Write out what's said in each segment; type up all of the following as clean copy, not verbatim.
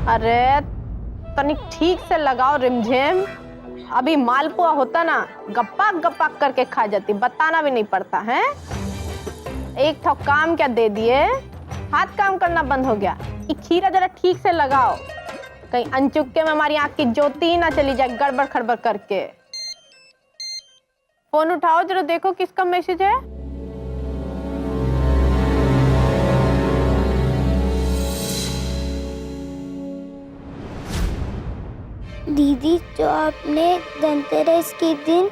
अरे तनिक ठीक से लगाओ रिमझिम। अभी मालपुआ होता ना गप्पा गप्पा करके खा जाती, बताना भी नहीं पड़ता है। एक ठो काम क्या दे दिए, हाथ काम करना बंद हो गया। ये खीरा जरा ठीक से लगाओ, कहीं अनचुक्के में हमारी आंख की ज्योति ही ना चली जाए गड़बड़ खड़बड़ करके। फोन उठाओ जरा, देखो किसका मैसेज है। दीदी, जो आपने धनतेरस के दिन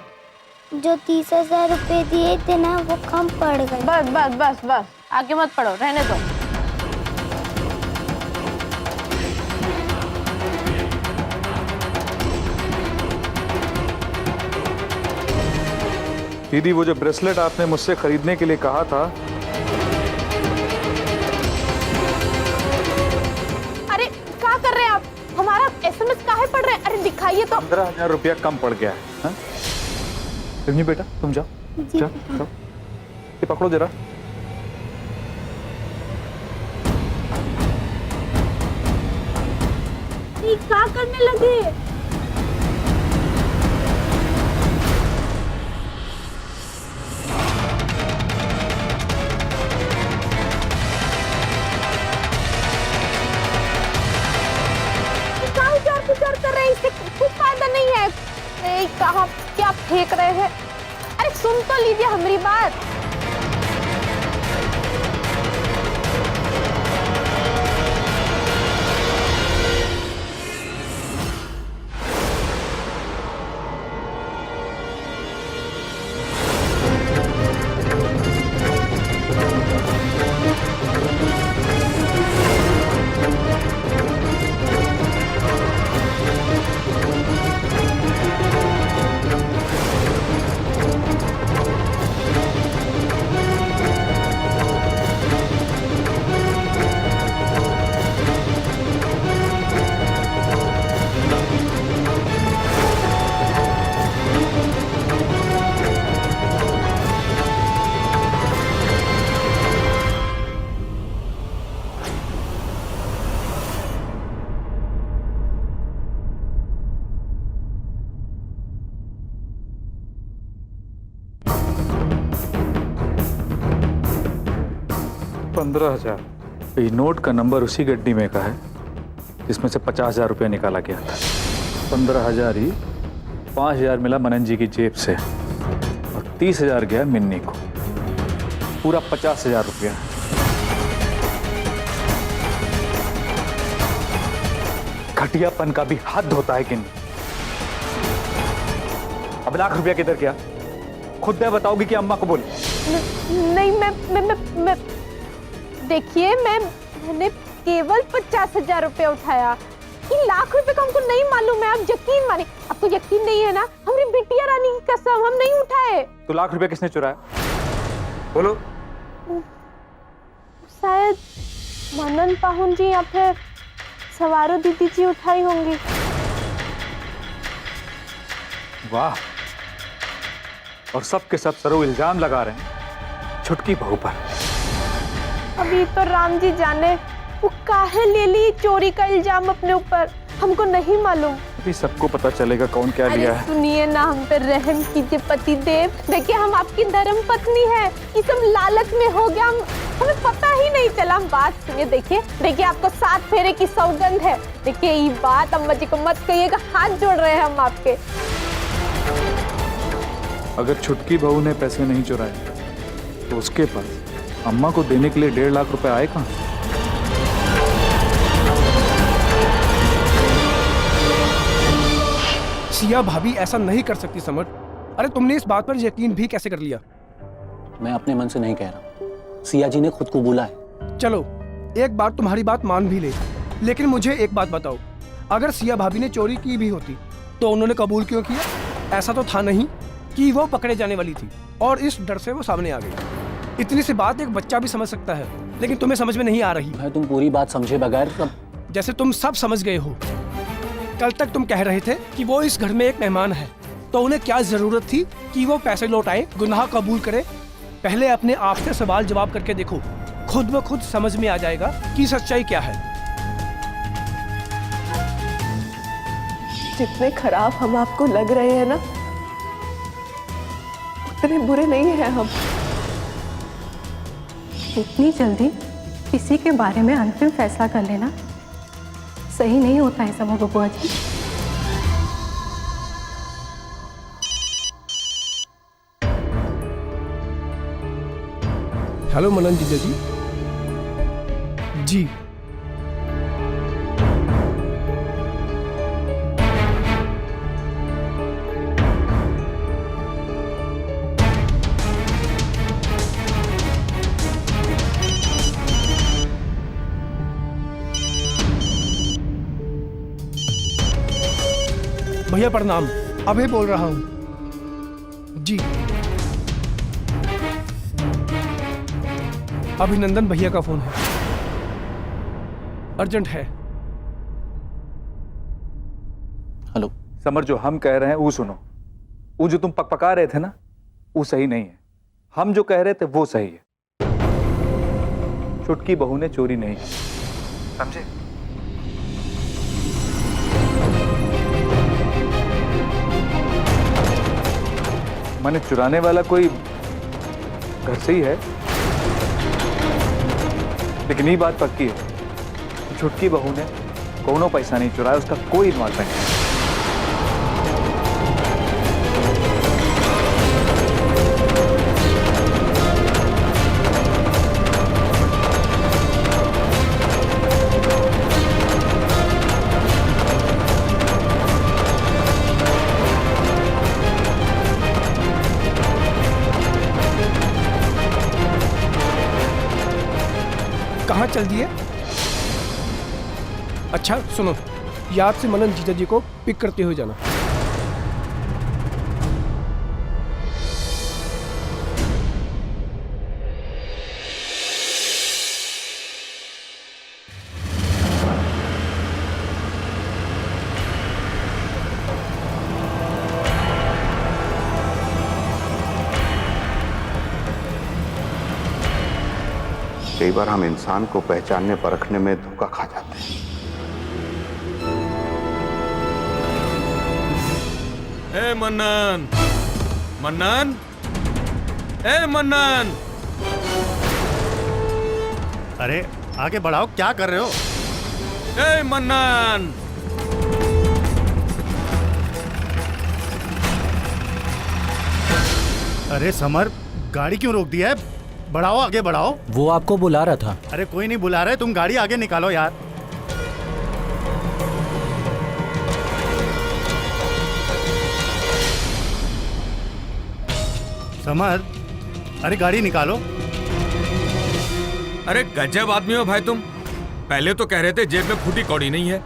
जो 30,000 रुपए दिए थे ना, वो कम पड़ गए। बस बस बस बस, आगे मत पढ़ो, रहने दो। दीदी, वो जो ब्रेसलेट आपने मुझसे खरीदने के लिए कहा था। अरे क्या कर रहे हैं आप? हमारा SMS काहे पढ़ रहे हैं? अरे दिखाइए तो। 15,000 रुपया कम पड़ गया है। रिमझिम बेटा, तुम जाओ जाओ जाओ, ये पकड़ो जरा। ये क्या करने लगे? क्या कर रहे हैं? इससे कुछ फायदा नहीं है। कहाँ क्या फेंक रहे हैं? अरे सुन तो लीजिए हमारी बात। ये नोट का नंबर उसी गड्डी में का है जिसमें से 50,000 रुपया निकाला गया था। 15,000 ही 5,000 मिला मनन जी की जेब से और 30,000 गया मिन्नी को। पूरा 50,000 रुपया। घटियापन का भी हद होता है कि नहीं? अब लाख रुपया किधर गया? खुद मैं बताओगी कि अम्मा को बोली? नहीं, मैं देखिए, मैंने केवल 50,000 रुपए उठाया। ये लाख रुपए का हमको नहीं मालूम है। आप यकीन माने, आपको यकीन नहीं है ना? हमारी बिटिया रानी की कसम, हम नहीं उठाए। तो लाख रुपया किसने चुराया? बोलो। शायद मनन पाहुन जी या फिर सवारो दीदी जी उठाई होंगी। वाह, और सब के सब सरो इल्जाम लगा रहे हैं छुटकी बहू पर। अभी तो राम जी जाने वो काहे ले ली चोरी का इल्जाम अपने ऊपर, हमको नहीं मालूम। अभी सबको पता चलेगा कौन क्या लिया है। सुनिए ना, हम पे रहम कीजिए पति देव। देखिए, हम आपकी धर्म पत्नी है। ये सब लालच में हो गया, हमें पता ही नहीं चला। हम बात सुनिए, देखिए आपको 7 फेरे की सौगंध है। देखिए ये बात अम्मा जी को मत कहिएगा, हाथ जोड़ रहे हैं हम आपके। अगर छुटकी बहू ने पैसे नहीं चुराए तो उसके पास अम्मा को देने के लिए 1.5 लाख रुपए आए कहाँ? सिया भाभी ऐसा नहीं कर सकती समर। अरे तुमने इस बात पर यकीन भी कैसे कर लिया? मैं अपने मन से नहीं कह रहा, सिया जी ने खुद को बोला है। चलो एक बार तुम्हारी बात मान भी ले, लेकिन मुझे एक बात बताओ, अगर सिया भाभी ने चोरी की भी होती तो उन्होंने कबूल क्यों किया? ऐसा तो था नहीं कि वो पकड़े जाने वाली थी और इस डर से वो सामने आ गई। इतनी सी बात एक बच्चा भी समझ सकता है, लेकिन तुम्हें समझ में नहीं आ रही। भाई तुम पूरी बात समझे बगैर जैसे तुम सब समझ गए हो। कल तक तुम कह रहे थे कि वो इस घर में एक मेहमान है, तो उन्हें क्या जरूरत थी कि वो पैसे लौटाए, गुनाह कबूल करे? पहले अपने आप से सवाल जवाब करके देखो, खुद ब खुद समझ में आ जाएगा कि सच्चाई क्या है। जितने खराब हम आपको लग रहे हैं ना, उतने बुरे नहीं हैं हम। इतनी जल्दी किसी के बारे में अंतिम फैसला कर लेना सही नहीं होता है समर बुआ जी। हेलो मनन जीजा जी। जी भैया प्रणाम, अभय बोल रहा हूँ। जी अभिनंदन भैया का फोन है, अर्जेंट है। हेलो। समर, जो हम कह रहे हैं वो सुनो। वो जो तुम पकपका रहे थे ना, वो सही नहीं है। हम जो कह रहे थे वो सही है। छुटकी बहू ने चोरी नहीं की, समझे? मैंने चुराने वाला कोई घर से ही है, लेकिन ये बात पक्की है कि छुटकी बहू ने कोनो पैसा नहीं चुराया, उसका कोई इन्वॉल्वमेंट नहीं। कहाँ चल दिए? अच्छा सुनो, याद से मनन जीजा जी को पिक करते हुए जाना। कई बार हम इंसान को पहचानने परखने में धोखा खा जाते हैं। ए मन्नन, मन्नन, ए मन्नन। अरे आगे बढ़ाओ, क्या कर रहे हो? ए मन्नन। अरे समर, गाड़ी क्यों रोक दिया है? बढ़ाओ, आगे बढ़ाओ। वो आपको बुला रहा था। अरे कोई नहीं बुला रहे, तुम गाड़ी आगे निकालो यार। समर, अरे गाड़ी निकालो। अरे गजब आदमी हो भाई तुम। पहले तो कह रहे थे जेब में फूटी कौड़ी नहीं है,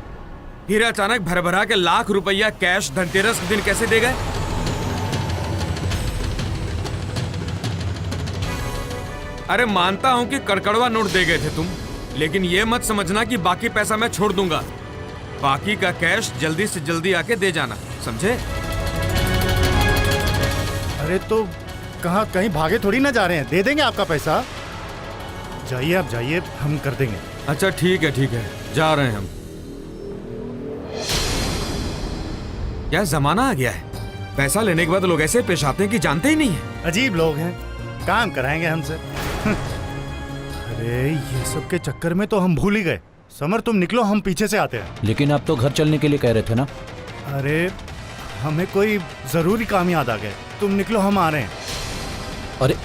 फिर अचानक भर भरा के लाख रुपया कैश धनतेरस के दिन कैसे दे गए? अरे मानता हूं कि कड़कड़वा नोट दे गए थे तुम, लेकिन ये मत समझना कि बाकी पैसा मैं छोड़ दूंगा। बाकी का कैश जल्दी से जल्दी आके दे जाना, समझे? अरे तो कहाँ, कहीं भागे थोड़ी ना जा रहे हैं, दे देंगे आपका पैसा। जाइए आप जाइए, हम कर देंगे। अच्छा ठीक है, जा रहे हैं हम। क्या जमाना आ गया है, पैसा लेने के बाद लोग ऐसे पेश आते हैं कि जानते ही नहीं है। अजीब लोग हैं, काम कराएंगे हमसे। अरे ये सब के चक्कर में तो हम भूल ही गए। समर तुम निकलो, हम पीछे से आते हैं। लेकिन आप तो घर चलने के लिए कह रहे थे ना। अरे हमें कोई जरूरी काम याद आ गया, तुम निकलो, हम आ रहे हैं। अरे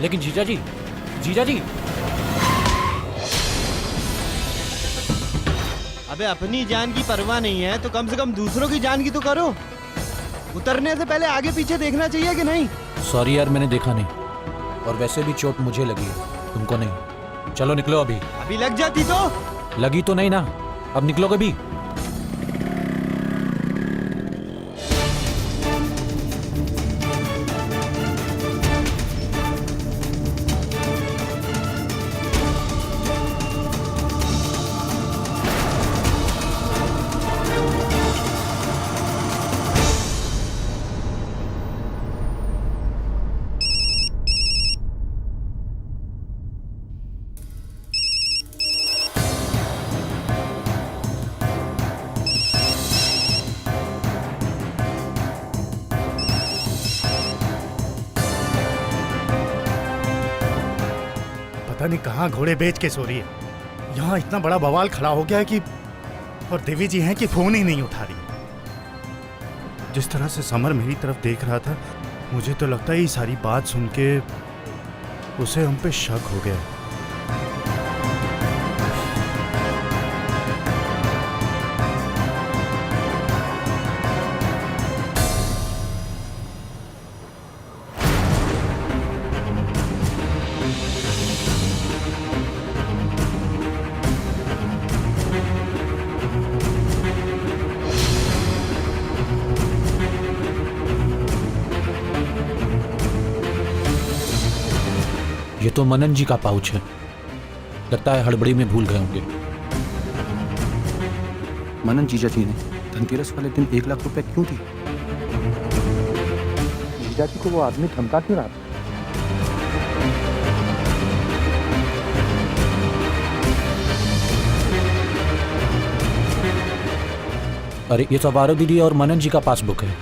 लेकिन जीजा जी, अबे अपनी जान की परवाह नहीं है तो कम से कम दूसरों की जान की तो करो। उतरने से पहले आगे पीछे देखना चाहिए कि नहीं? सॉरी यार, मैंने देखा नहीं, और वैसे भी चोट मुझे लगी है, तुमको नहीं। चलो निकलो अभी। अभी लग जाती तो? लगी तो नहीं ना, अब निकलो कभी। पता नहीं कहाँ घोड़े बेच के सो रही है। यहाँ इतना बड़ा बवाल खड़ा हो गया है कि, और देवी जी हैं कि फोन ही नहीं उठा रही। जिस तरह से समर मेरी तरफ देख रहा था, मुझे तो लगता है ये सारी बात सुन के उसे हम पे शक हो गया। ये तो मनन जी का पाउच है। लगता है हड़बड़ी में भूल गए होंगे। मनन जीजा जी ने धनतेरस वाले दिन 1 लाख रुपए क्यों दिए? जीजा जी को वो आदमी धमका क्यों रहा था? अरे ये तो वारो दीदी और मनन जी का पासबुक है।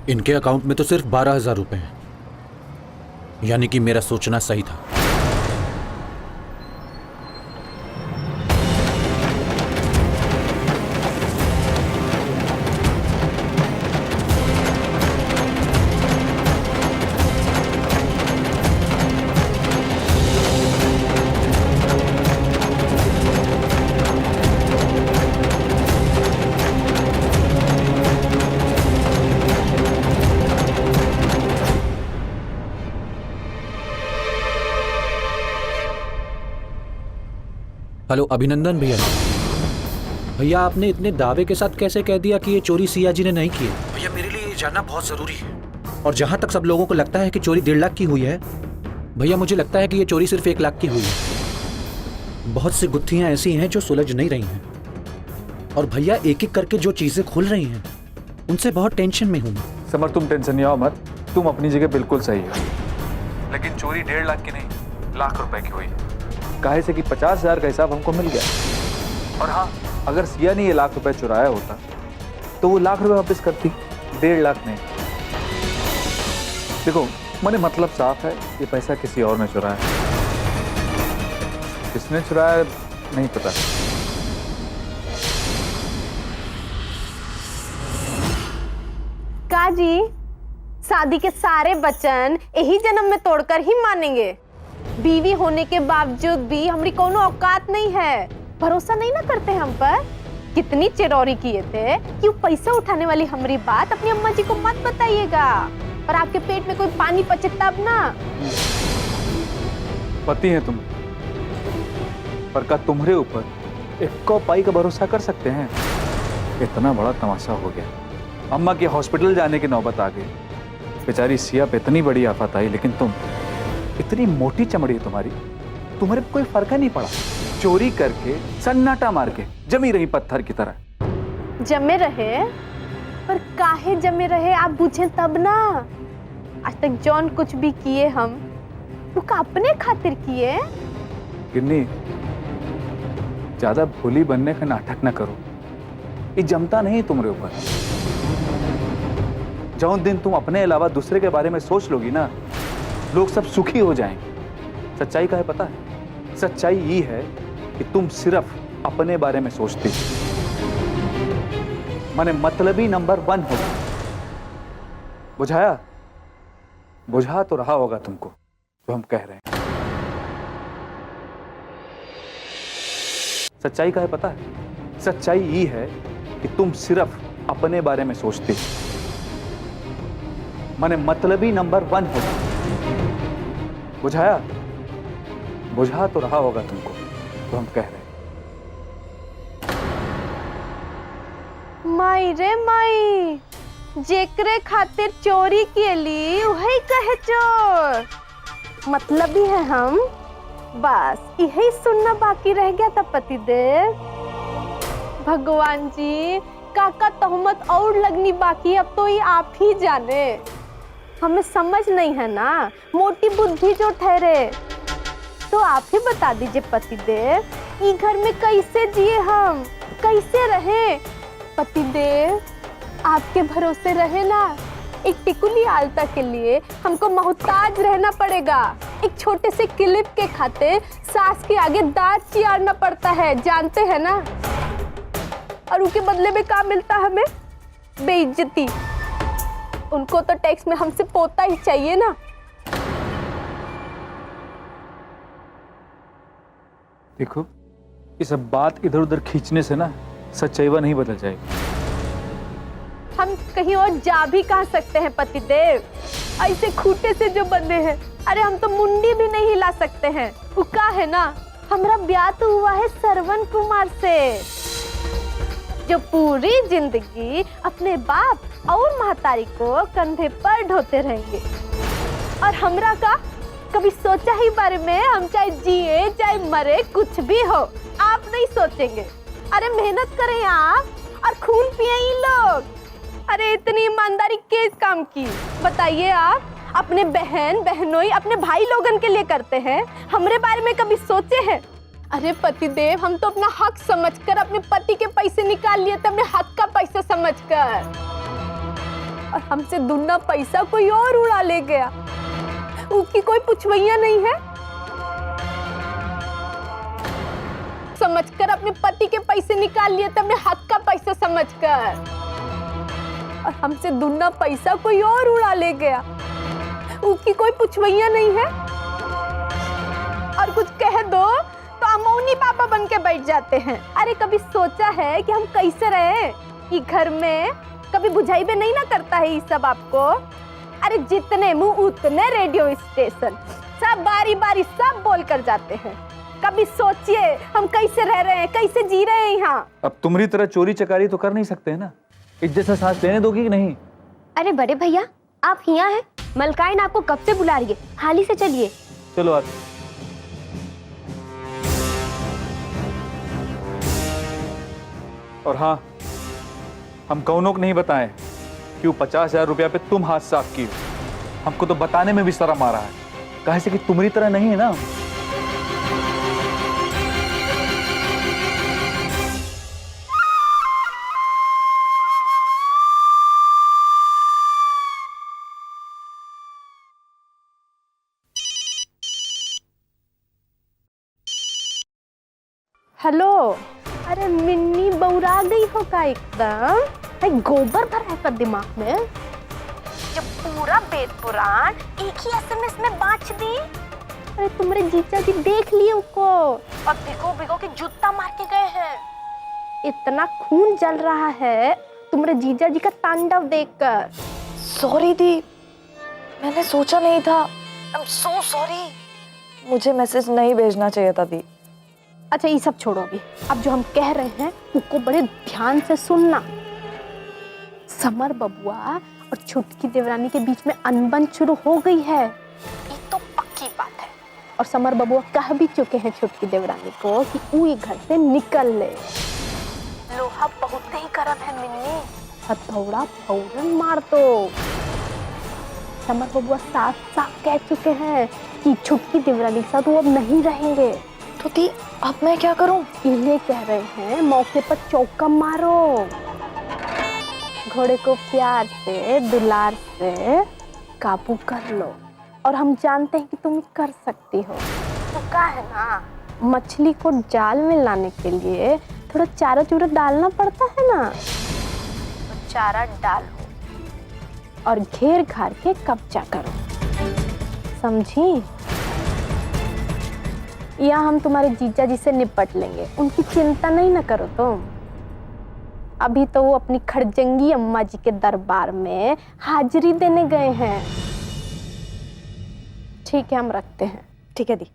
इनके अकाउंट में तो सिर्फ 12,000 रुपए हैं, यानी कि मेरा सोचना सही था। हेलो अभिनंदन भैया। भैया आपने इतने दावे के साथ कैसे कह दिया कि ये चोरी सिया जी ने नहीं की है? भैया मेरे लिए ये जानना बहुत जरूरी है। और जहां तक सब लोगों को लगता है कि चोरी 1.5 लाख की हुई है, भैया मुझे लगता है कि ये चोरी सिर्फ 1 लाख की हुई है। बहुत सी गुत्थियां ऐसी हैं जो सुलझ नहीं रही हैं, और भैया एक एक करके जो चीजें खुल रही हैं उनसे बहुत टेंशन में हूँ। समर तुम टेंशन नहीं आओ मत, तुम अपनी जगह बिल्कुल सही हो। लेकिन चोरी 1.5 लाख की नहीं, लाख रुपए की हुई है। काहे से कि 50,000 का हिसाब हमको मिल गया। और हाँ, अगर सिया ने ये लाख रुपए चुराया होता तो वो लाख रुपए वापस करती, 1.5 लाख नहीं। देखो मैंने मतलब साफ है, ये पैसा किसी और ने चुराया। किसने चुराया नहीं पता। काजी, शादी के सारे वचन यही जन्म में तोड़कर ही मानेंगे। बीवी होने के बावजूद भी हमारी कोनो औकात नहीं है। भरोसा नहीं ना करते हम पर। कितनी चिरौरी किए थे कि वो पैसा उठाने वाली हमारी बात अपनी अम्मा जी को मत बताइएगा, पर आपके पेट में कोई पानी पचे तब ना। पति है तुम, पर का तुम्हारे ऊपर 1 पाई का भरोसा कर सकते हैं? इतना बड़ा तमाशा हो गया। अम्मा के हॉस्पिटल जाने की नौबत आ गई। बेचारी सिया पे इतनी बड़ी आफत आई, लेकिन तुम इतनी मोटी चमड़ी है तुम्हारी, तुम्हारे कोई फर्क ही नहीं पड़ा। चोरी करके सन्नाटा मार के जमी रही पत्थर की तरह। जमे रहे, पर काहे जमे रहे आप पूछें तब ना। आज तक जौन कुछ भी किए हम वो का अपने खातिर किए। गिन्नी, ज्यादा भोली बनने का नाटक ना करो। ये जमता नहीं तुम्हारे ऊपर। जौन दिन तुम अपने अलावा दूसरे के बारे में सोच लोगी ना, लोग सब सुखी हो जाएंगे। सच्चाई का है पता है? सच्चाई ये है कि तुम सिर्फ अपने बारे में सोचती, माने मतलबी नंबर 1 हो। बुझाया? बुझा तो रहा होगा तुमको जो हम कह रहे हैं। सच्चाई का है पता है? सच्चाई ये है कि तुम सिर्फ अपने बारे में सोचती, माने मतलबी नंबर 1 हो। बुझाया? बुझा तो रहा होगा तुमको, तो हम कह रहे हैं। माई रे माई, जेकरे खातिर चोरी के लिए वही कहे चोर। मतलब ही है हम, बस यही सुनना बाकी रह गया था पतिदेव। भगवान जी, काका तहमत और लगनी बाकी, अब तो ये आप ही जाने। हमें समझ नहीं है ना, मोटी बुद्धि जो ठहरे। तो आप ही बता दीजिए पतिदेव, ये घर में कैसे जिए हम, कैसे रहे। पतिदेव आपके भरोसे रहे ना, एक टिकुली आलता के लिए हमको मोहताज रहना पड़ेगा। एक छोटे से क्लिप के खाते सास के आगे दांत चियारना पड़ता है, जानते हैं ना। और उनके बदले में क्या मिलता है हमें? बेइज्जती। उनको तो टैक्स में हमसे पोता ही चाहिए ना। देखो, ये सब बात इधर उधर खींचने से ना सच्चाईवा नहीं बदल जाएगी। हम कहीं और जा भी कहाँ सकते हैं पतिदेव, ऐसे खूटे से जो बंधे हैं। अरे हम तो मुंडी भी नहीं हिला सकते हैं। वो क्या है ना, हमारा ब्याह तो हुआ है श्रवण कुमार से, जो पूरी जिंदगी अपने बाप और महतारी को कंधे पर ढोते रहेंगे। और हमरा का कभी सोचा ही बारे में, हम चाहे जिए चाहे मरे कुछ भी हो, आप नहीं सोचेंगे। अरे मेहनत करें आप और खून पिए ही लोग। अरे इतनी ईमानदारी किस काम की बताइए आप? अपने बहन बहनोई अपने भाई लोगन के लिए करते हैं, हमरे बारे में कभी सोचे हैं? अरे पतिदेव, हम तो अपना हक समझकर अपने पति के पैसे निकाल लिए थे, अपने हक का पैसा समझकर, और हमसे दुगना पैसा कोई और उड़ा ले गया। उसकी कोई पुछवैया नहीं है। समझकर अपने पति के पैसे निकाल लिए थे, अपने हक का पैसा समझकर, और हमसे दुगना पैसा कोई और उड़ा ले गया। उसकी कोई पुछवैया नहीं है। और कुछ कह दो तो अमौनी पापा बन के बैठ जाते हैं। अरे कभी सोचा है कि हम कैसे रहे कि घर में? कभी बुझाई भी नहीं ना करता है ये सब आपको? अरे जितने मुंह उतने रेडियो स्टेशन, सब बारी बारी सब बोल कर जाते हैं। कभी सोचिए हम कैसे रह रहे हैं, कैसे जी रहे हैं यहाँ। अब तुम्हारी तरह चोरी चकारी तो कर नहीं सकते हैं ना। इज्जत से सांस लेने दोगी कि नहीं? अरे बड़े भैया, आप यहाँ हैं? मलकाइन आपको कब से बुला रही है, हाली से चलिए। चलो आते। और हाँ, हम कौनों को नहीं बताएं कि वो 50,000 रुपया पे तुम हाथ साफ की। हमको तो बताने में भी शर्म आ रहा है, कहे से कि तुम्हारी तरह नहीं है ना। हेलो। अरे मिन्नी बौरा गई हो का एकदम? भाई गोबर भरा है का दिमाग में? जब पूरा वेद पुराण एक ही एसएमएस में बांट दी। अरे तुम्हारे जीजा जी देख लिए उसको और भिगो भिगो के जूता मार के गए हैं। इतना खून जल रहा है तुम्हारे जीजा जी का तांडव देखकर। सॉरी दी, मैंने सोचा नहीं था। I am so sorry. मुझे मैसेज नहीं भेजना चाहिए था दी। अच्छा ये सब छोड़ो अभी, अब जो हम कह रहे हैं उसको बड़े ध्यान से सुनना। समर बबुआ और छुटकी देवरानी के बीच में अनबन शुरू हो गई है, ये तो पक्की बात है। और समर बबुआ कह भी चुके हैं छुटकी देवरानी को कि वो ये घर से निकल ले। लोहा बहुत ही गर्म है मिन्नी, हथौड़ा फौरन मार दो। समर बबुआ साफ साफ कह चुके हैं कि छुटकी देवरानी के साथ वो अब नहीं रहेंगे। तो दी अब मैं क्या करूं? इन्हें कह रहे हैं मौके पर चौका मारो। घोड़े को प्यार से दुलार से काबू कर लो, और हम जानते हैं कि तुम कर सकती हो। तो क्या है ना, मछली को जाल में लाने के लिए थोड़ा चारा चूरा डालना पड़ता है ना, तो चारा डालो और घेर घार के कब्जा करो, समझी? या हम तुम्हारे जीजा जी से निपट लेंगे, उनकी चिंता नहीं ना करो तुम। अभी तो वो अपनी खड़जंगी अम्मा जी के दरबार में हाजिरी देने गए हैं। ठीक है, हम रखते हैं। ठीक है दी।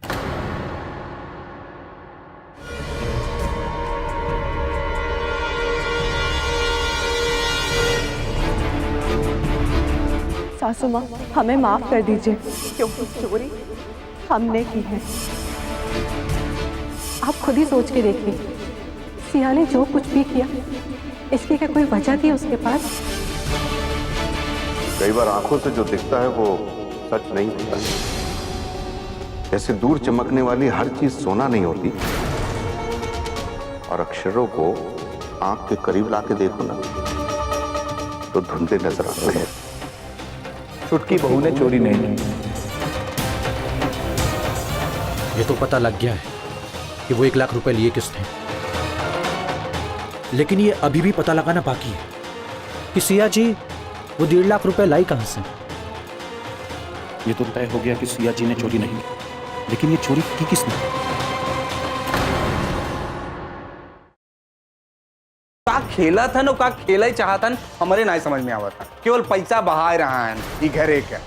सासू माँ, हमें माफ कर दीजिए, क्योंकि चोरी हमने की है। आप खुद ही सोच के देखिए, सिया ने जो कुछ भी किया, इसकी क्या कोई वजह थी उसके पास? कई बार आंखों से जो दिखता है वो सच नहीं होता। जैसे दूर चमकने वाली हर चीज सोना नहीं होती, और अक्षरों को आंख के करीब लाके देखो ना तो धुंधले नजर आते हैं। छुटकी बहू ने चोरी नहीं की। ये तो पता लग गया है कि वो 1 लाख रुपए लिए किसने, लेकिन ये अभी भी पता लगाना बाकी है कि सिया जी वो 1.5 लाख रुपए लाई कहां से। ये तो तय हो गया कि सिया जी ने चोरी नहीं की, लेकिन ये चोरी की किसने? का खेला था ना, का खेला ही चाहता हमारे नहीं समझ में आवता। केवल पैसा बहा रहा है ये घर एक है।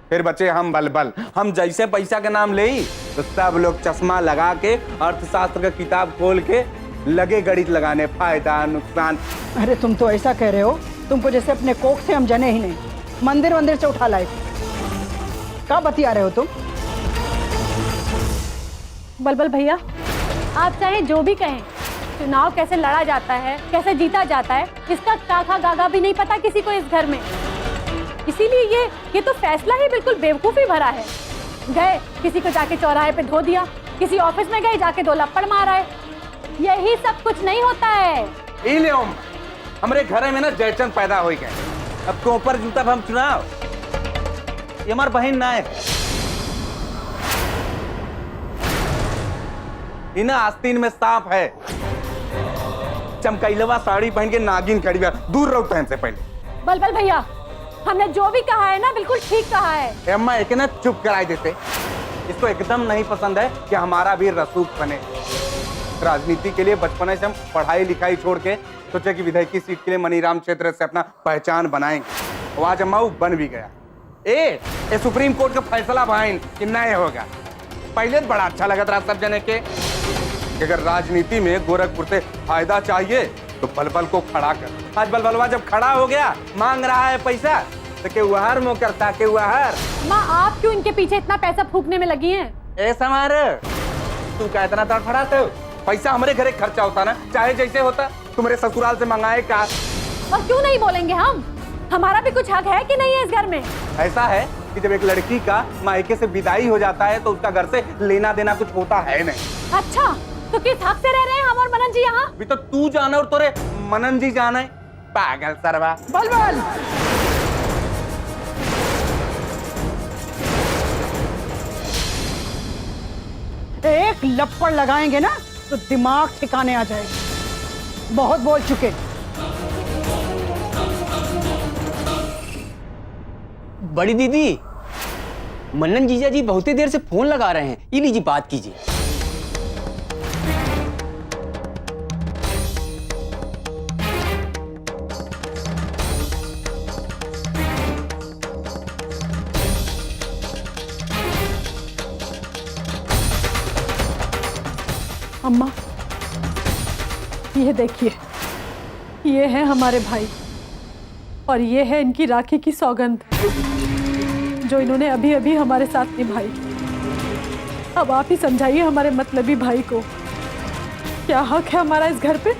फिर बचे हम बलबल, हम जैसे पैसा के नाम ले तो सब लोग चश्मा लगा के अर्थशास्त्र का किताब खोल के लगे गणित लगाने, फायदा नुकसान। अरे तुम तो ऐसा कह रहे हो, तुमको जैसे अपने कोख से हम जने ही नहीं, मंदिर से उठा लाए। क्या बतिया रहे हो तुम? बलबल भैया, आप चाहे जो भी कहें, चुनाव कैसे लड़ा जाता है, कैसे जीता जाता है, इसका काका गागा भी नहीं पता किसी को इस घर में। इसीलिए ये तो फैसला ही बिल्कुल बेवकूफी भरा है। गए किसी को जाके चौराहे पे धो दिया, किसी ऑफिस में गए जाके 2 लप्पड़ मारा है। यही सब कुछ नहीं होता है। हमारे घर में ना जयचंद पैदा हो गए, अब तो ऊपर जूता हम चुनाव। ये हमारी बहन ना है, इन्हें आस्तीन में सांप है। चमकैलवा साड़ी पहन के नागिन खड़ी है, दूर रहो टाइम से पहले। बलबल भैया, हमने जो भी कहा है ना बिल्कुल ठीक कहा है। अम्मा एक ना चुप कराई देते। इसको एकदम नहीं पसंद है कि हमारा भी रसूख बने। राजनीति के लिए बचपन से हम पढ़ाई लिखाई छोड़ के सोचे कि विधायकी सीट के लिए मनीराम क्षेत्र से अपना पहचान बनाएंगे। आज अम्मा बन भी गया। ए सुप्रीम कोर्ट का फैसला भाई कि नहीं होगा। पहले तो बड़ा अच्छा लगा था सब जने के, अगर राजनीति में गोरखपुर से फायदा चाहिए तो बलबल को खड़ा कर। आज बलबलवा जब खड़ा हो गया, मांग रहा है पैसा, तो के वहार मुंह करता के वहार। माँ, आप क्यों इनके पीछे इतना पैसा फूकने में लगी हैं? ए समार, तू क्या इतना तड़फड़ाते हो? पैसा हमारे घरे खर्चा होता ना, चाहे जैसे होता। तुम्हारे ससुराल से मंगाए का। और क्यों नहीं बोलेंगे हम? हमारा भी कुछ हक है कि नहीं है इस घर में? ऐसा है कि जब एक लड़की का मायके से विदाई हो जाता है तो उसका घर से लेना देना कुछ होता है नहीं। अच्छा, तो किस हक से रह रहे हैं हम और मनन जी यहाँ? भी तो तू जाना और तोरे मनन जी जाना है, पागल सरवा। बलबल, एक लप्पड़ लगाएंगे ना तो दिमाग ठिकाने आ जाएगा। बहुत बोल चुके। बड़ी दीदी, मनन जीजा जी बहुत ही देर से फोन लगा रहे हैं, ये लीजिए बात कीजिए। अम्मा, ये देखिए, ये है हमारे भाई और ये है इनकी राखी की सौगंध जो इन्होंने अभी अभी हमारे साथ निभाई। अब आप ही समझाइए हमारे मतलबी भाई को, क्या हक है हमारा इस घर पे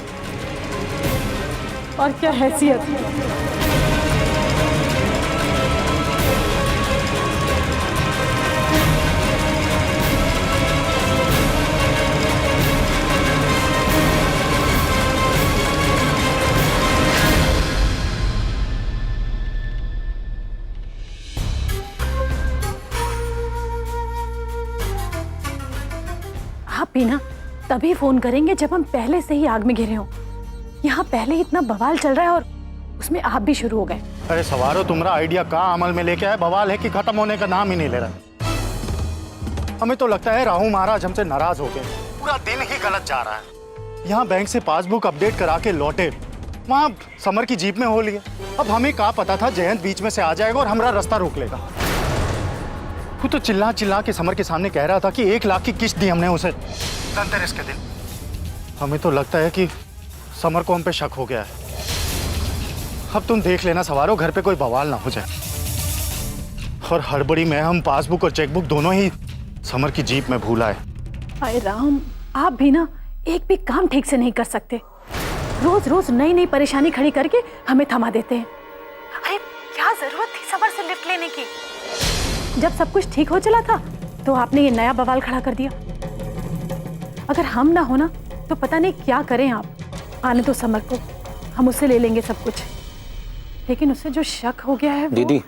और क्या हैसियत। आप भी ना तभी फोन करेंगे जब हम पहले से ही आग में घिरे हों। यहाँ पहले इतना बवाल चल रहा है और उसमें आप भी शुरू हो गए। अरे सवारो, तुम्हारा आइडिया कहाँ अमल में लेके आए? बवाल है कि खत्म होने का नाम ही नहीं ले रहा। हमें तो लगता है राहु महाराज हमसे नाराज हो गए, पूरा दिन ही गलत जा रहा है। यहाँ बैंक से पासबुक अपडेट करा के लौटे, वहाँ समर की जीप में हो लिए। अब हमें क्या पता था जयंत बीच में से आ जाएगा और हमारा रास्ता रोक लेगा। वो तो चिल्ला चिल्ला के समर के सामने कह रहा था कि 1 लाख की किस्त दी हमने उसे धनतेरस के दिन। हमें तो लगता है कि समर को हम पे शक हो गया है। अब तुम देख लेना सवारो, घर पे कोई बवाल ना हो जाए। और हड़बड़ी में हम पासबुक और चेकबुक दोनों ही समर की जीप में भूल आए। हाय राम, आप भी ना एक भी काम ठीक से नहीं कर सकते। रोज रोज नई नई परेशानी खड़ी करके हमें थमा देते हैं। अरे क्या जरूरत थी समर से लिफ्ट लेने की? जब सब कुछ ठीक हो चला था तो आपने ये नया बवाल खड़ा कर दिया। अगर हम ना हो ना तो पता नहीं क्या करें आप। आने तो समर को, हम उससे ले लेंगे सब कुछ। लेकिन उससे जो शक हो गया है वो... दीदी,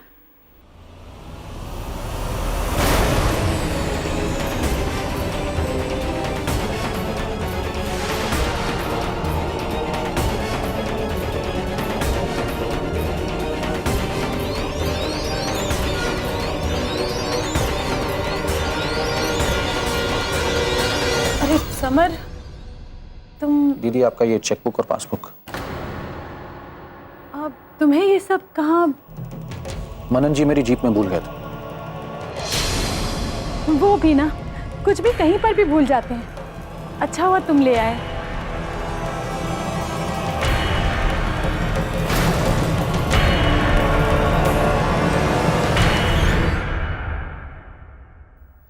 अरे समर, तुम... दीदी आपका ये चेकबुक और पासबुक। अब तुम्हें ये सब कहाँ? मनन जी मेरी जीप में भूल गए थे। वो भी ना कुछ भी कहीं पर भी भूल जाते हैं। अच्छा हुआ तुम ले आए।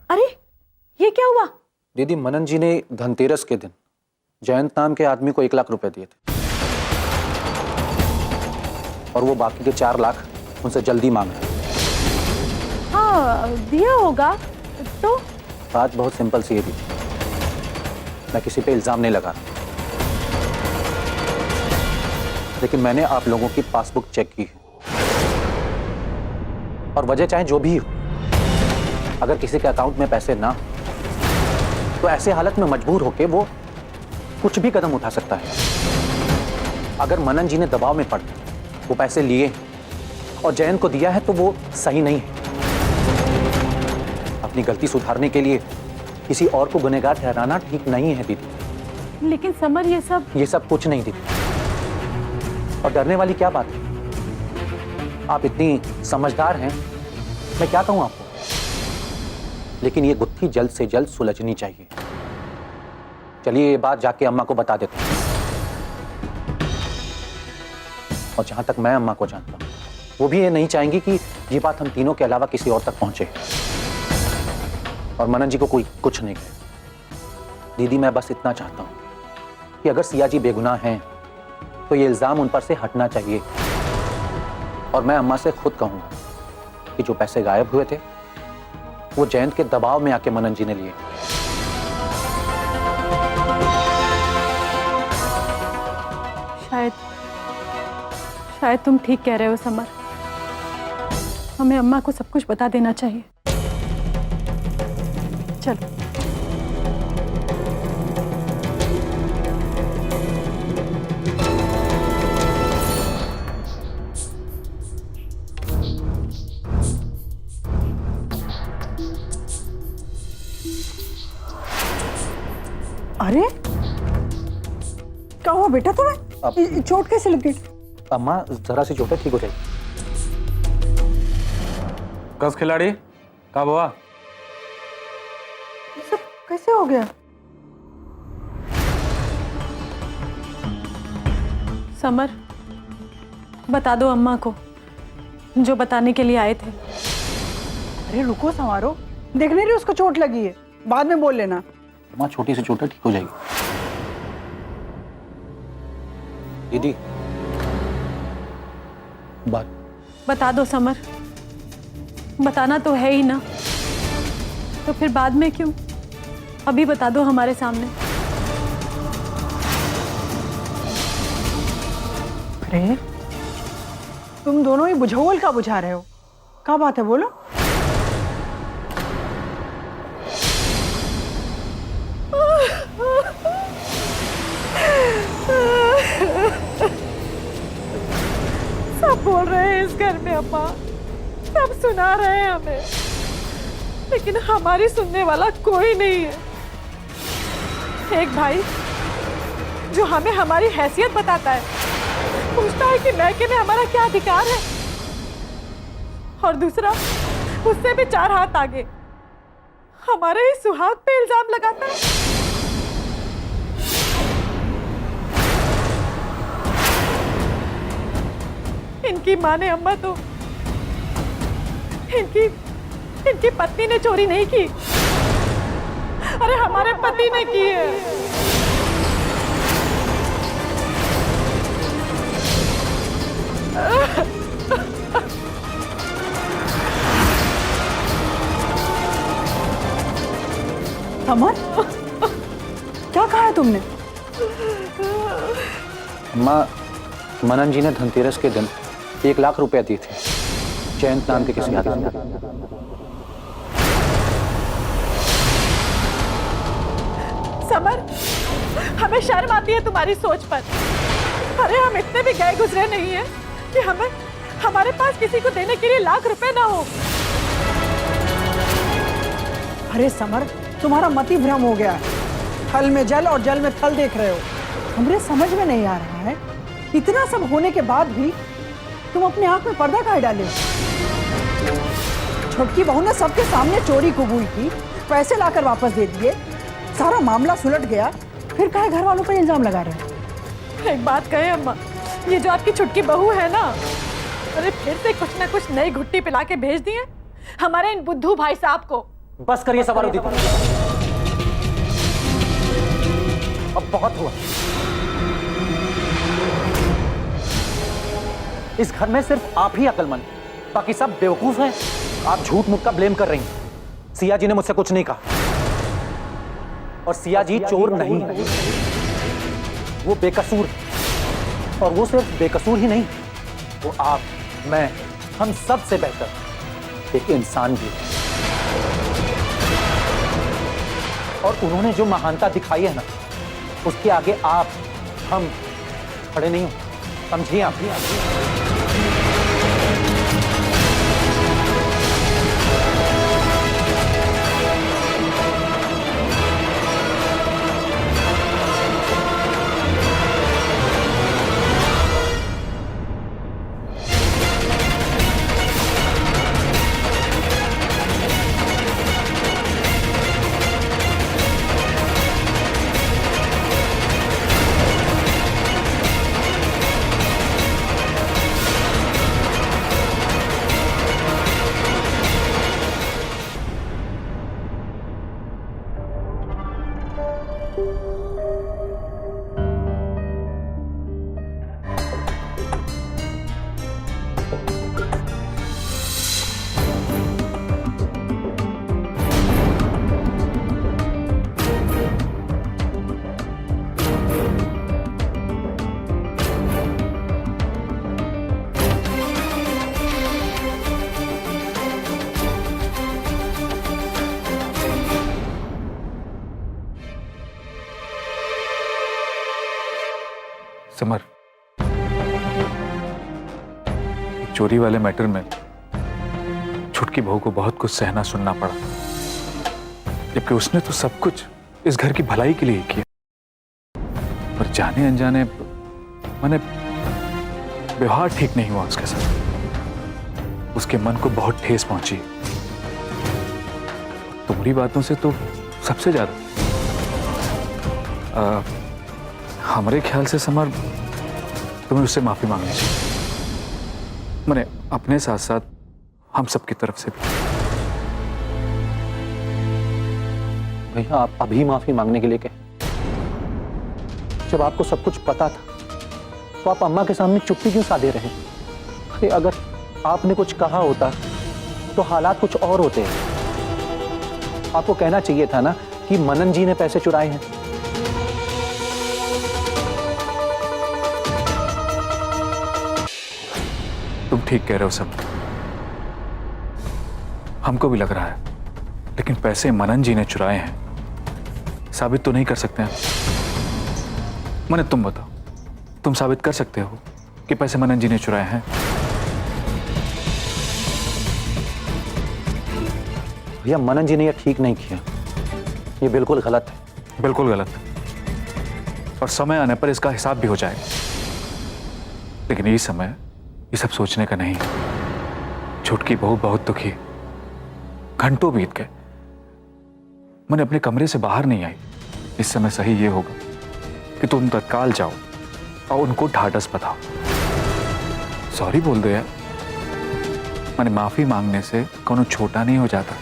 अरे ये क्या हुआ? दीदी मनन जी ने धनतेरस के दिन जयंत नाम के आदमी को 1 लाख रुपए दिए थे और वो बाकी के 4 लाख उनसे जल्दी मांग रहे हैं। हाँ दिया होगा। तो बात बहुत सिंपल सी है दीदी, मैं किसी पे इल्जाम नहीं लगा रहा, लेकिन मैंने आप लोगों की पासबुक चेक की है और वजह चाहे जो भी हो, अगर किसी के अकाउंट में पैसे ना तो ऐसे हालत में मजबूर होके वो कुछ भी कदम उठा सकता है। अगर मनन जी ने दबाव में पड़ वो पैसे लिए और जयंत को दिया है तो वो सही नहीं है। अपनी गलती सुधारने के लिए किसी और को गुनहगार ठहराना ठीक नहीं है दीदी। लेकिन समर ये सब कुछ नहीं दीदी, और डरने वाली क्या बात है? आप इतनी समझदार हैं, मैं क्या कहूं आपको, लेकिन ये गुत्थी जल्द से जल्द सुलझनी चाहिए। चलिए ये बात जाके अम्मा को बता देते हैं। और जहां तक मैं अम्मा को जानता हूं, वो भी ये नहीं चाहेंगी कि ये बात हम तीनों के अलावा किसी और तक पहुंचे। और मनन जी को कोई कुछ नहीं कहे। दीदी मैं बस इतना चाहता हूं कि अगर सिया जी बेगुनाह हैं तो ये इल्जाम उन पर से हटना चाहिए। और मैं अम्मा से खुद कहूंगा कि जो पैसे गायब हुए थे वो जयंत के दबाव में आके मनन जी ने लिए। शायद तुम ठीक कह रहे हो समर। हमें अम्मा को सब कुछ बता देना चाहिए। चलो। अरे क्या हुआ बेटा तुम्हें? चोट कैसे लगी? अम्मा जरा सी चोट है, ठीक हो जाएगी। कस खिलाड़ी कब हुआ? ये सब कैसे हो गया? समर बता दो अम्मा को जो बताने के लिए आए थे। अरे रुको संवारो, देख नहीं रही उसको चोट लगी है, बाद में बोल लेना। अम्मा छोटी सी चोट है, ठीक हो जाएगी। दीदी बात बता दो समर, बताना तो है ही ना, तो फिर बाद में क्यों? अभी बता दो हमारे सामने। अरे तुम दोनों ही बुझाउल का बुझा रहे हो, क्या बात है बोलो। सब बोल रहे हैं इस घर में अम्मा, सब सुना रहे हैं हमें, लेकिन हमारी सुनने वाला कोई नहीं है। एक भाई जो हमें हमारी हैसियत बताता है, पूछता है कि मैके में हमारा क्या अधिकार है, और दूसरा उससे भी 4 हाथ आगे हमारे ही सुहाग पे इल्जाम लगाता है। इनकी माँ ने अम्मा तो इनकी पत्नी ने चोरी नहीं की। अरे हमारे पति ने की है। समर, क्या कहा है तुमने? माँ, मनन जी ने धनतेरस के दिन 1 लाख रुपया दिए थे जयंत नाम के किसी आदमी को। समर, हमें शर्म आती है तुम्हारी सोच पर। अरे हम इतने भी गए गुजरे नहीं है कि हमारे पास किसी को देने के लिए 1 लाख रुपए ना हो। अरे समर, तुम्हारा मति भ्रम हो गया है। थल में जल और जल में थल देख रहे हो। हमरे समझ में नहीं आ रहा है, इतना सब होने के बाद भी तुम अपने आंख में पर्दा काहे डाले हो? छोटकी बहू ने सबके सामने चोरी कबूल की, पैसे लाकर वापस दे दिए, सारा मामला सुलट गया, फिर काहे घर वालों पर इल्जाम लगा रहे हो? एक बात कहे अम्मा, ये जो आपकी छुटकी बहू है ना, अरे फिर से कुछ ना कुछ नई घुट्टी पिला के भेज दिए हमारे इन बुद्धू भाई साहब को। बस करिए सवाल दीदी, अब बहुत हुआ। इस घर में सिर्फ आप ही अक्लमंद, बाकी सब बेवकूफ हैं। आप झूठ मूठ का ब्लेम कर रही हैं। सिया जी ने मुझसे कुछ नहीं कहा, और सिया जी चोर नहीं है, वो बेकसूर है। और वो सिर्फ बेकसूर ही नहीं, वो आप, मैं, हम सब से बेहतर एक इंसान भी है। और उन्होंने जो महानता दिखाई है ना, उसके आगे आप, हम खड़े नहीं हो, समझिए आप। समर, चोरी वाले मैटर में छुटकी बहू को बहुत कुछ सहना सुनना पड़ा, जबकि उसने तो सब कुछ इस घर की भलाई के लिए किया। पर जाने अनजाने मैंने व्यवहार ठीक नहीं हुआ उसके साथ, उसके मन को बहुत ठेस पहुंची। तुम्हारी बातों से तो सबसे ज्यादा हमारे ख्याल से समर, तुम्हें उससे माफी मांगनी चाहिए। मैंने अपने साथ साथ हम सबकी तरफ से भी। भैया, आप अभी माफी मांगने के लिए कहे? जब आपको सब कुछ पता था तो आप अम्मा के सामने चुप्पी क्यों साधे रहे? अरे अगर आपने कुछ कहा होता तो हालात कुछ और होते हैं। आपको कहना चाहिए था ना कि मनन जी ने पैसे चुराए हैं। तुम ठीक कह रहे हो सब, हमको भी लग रहा है, लेकिन पैसे मनन जी ने चुराए हैं साबित तो नहीं कर सकते हैं। मैंने तुम बताओ, तुम साबित कर सकते हो कि पैसे मनन जी ने चुराए हैं? भैया, मनन जी ने यह ठीक नहीं किया, ये बिल्कुल गलत है। बिल्कुल गलत, और समय आने पर इसका हिसाब भी हो जाएगा। लेकिन ये समय ये सब सोचने का नहीं है। छुटकी बहू बहुत दुखी, घंटों बीत गए, मैंने अपने कमरे से बाहर नहीं आई। इस समय सही ये होगा कि तुम तत्काल जाओ और उनको ढाढ़स बताओ, सॉरी बोल दो यार। मैंने माफी मांगने से कोनो छोटा नहीं हो जाता।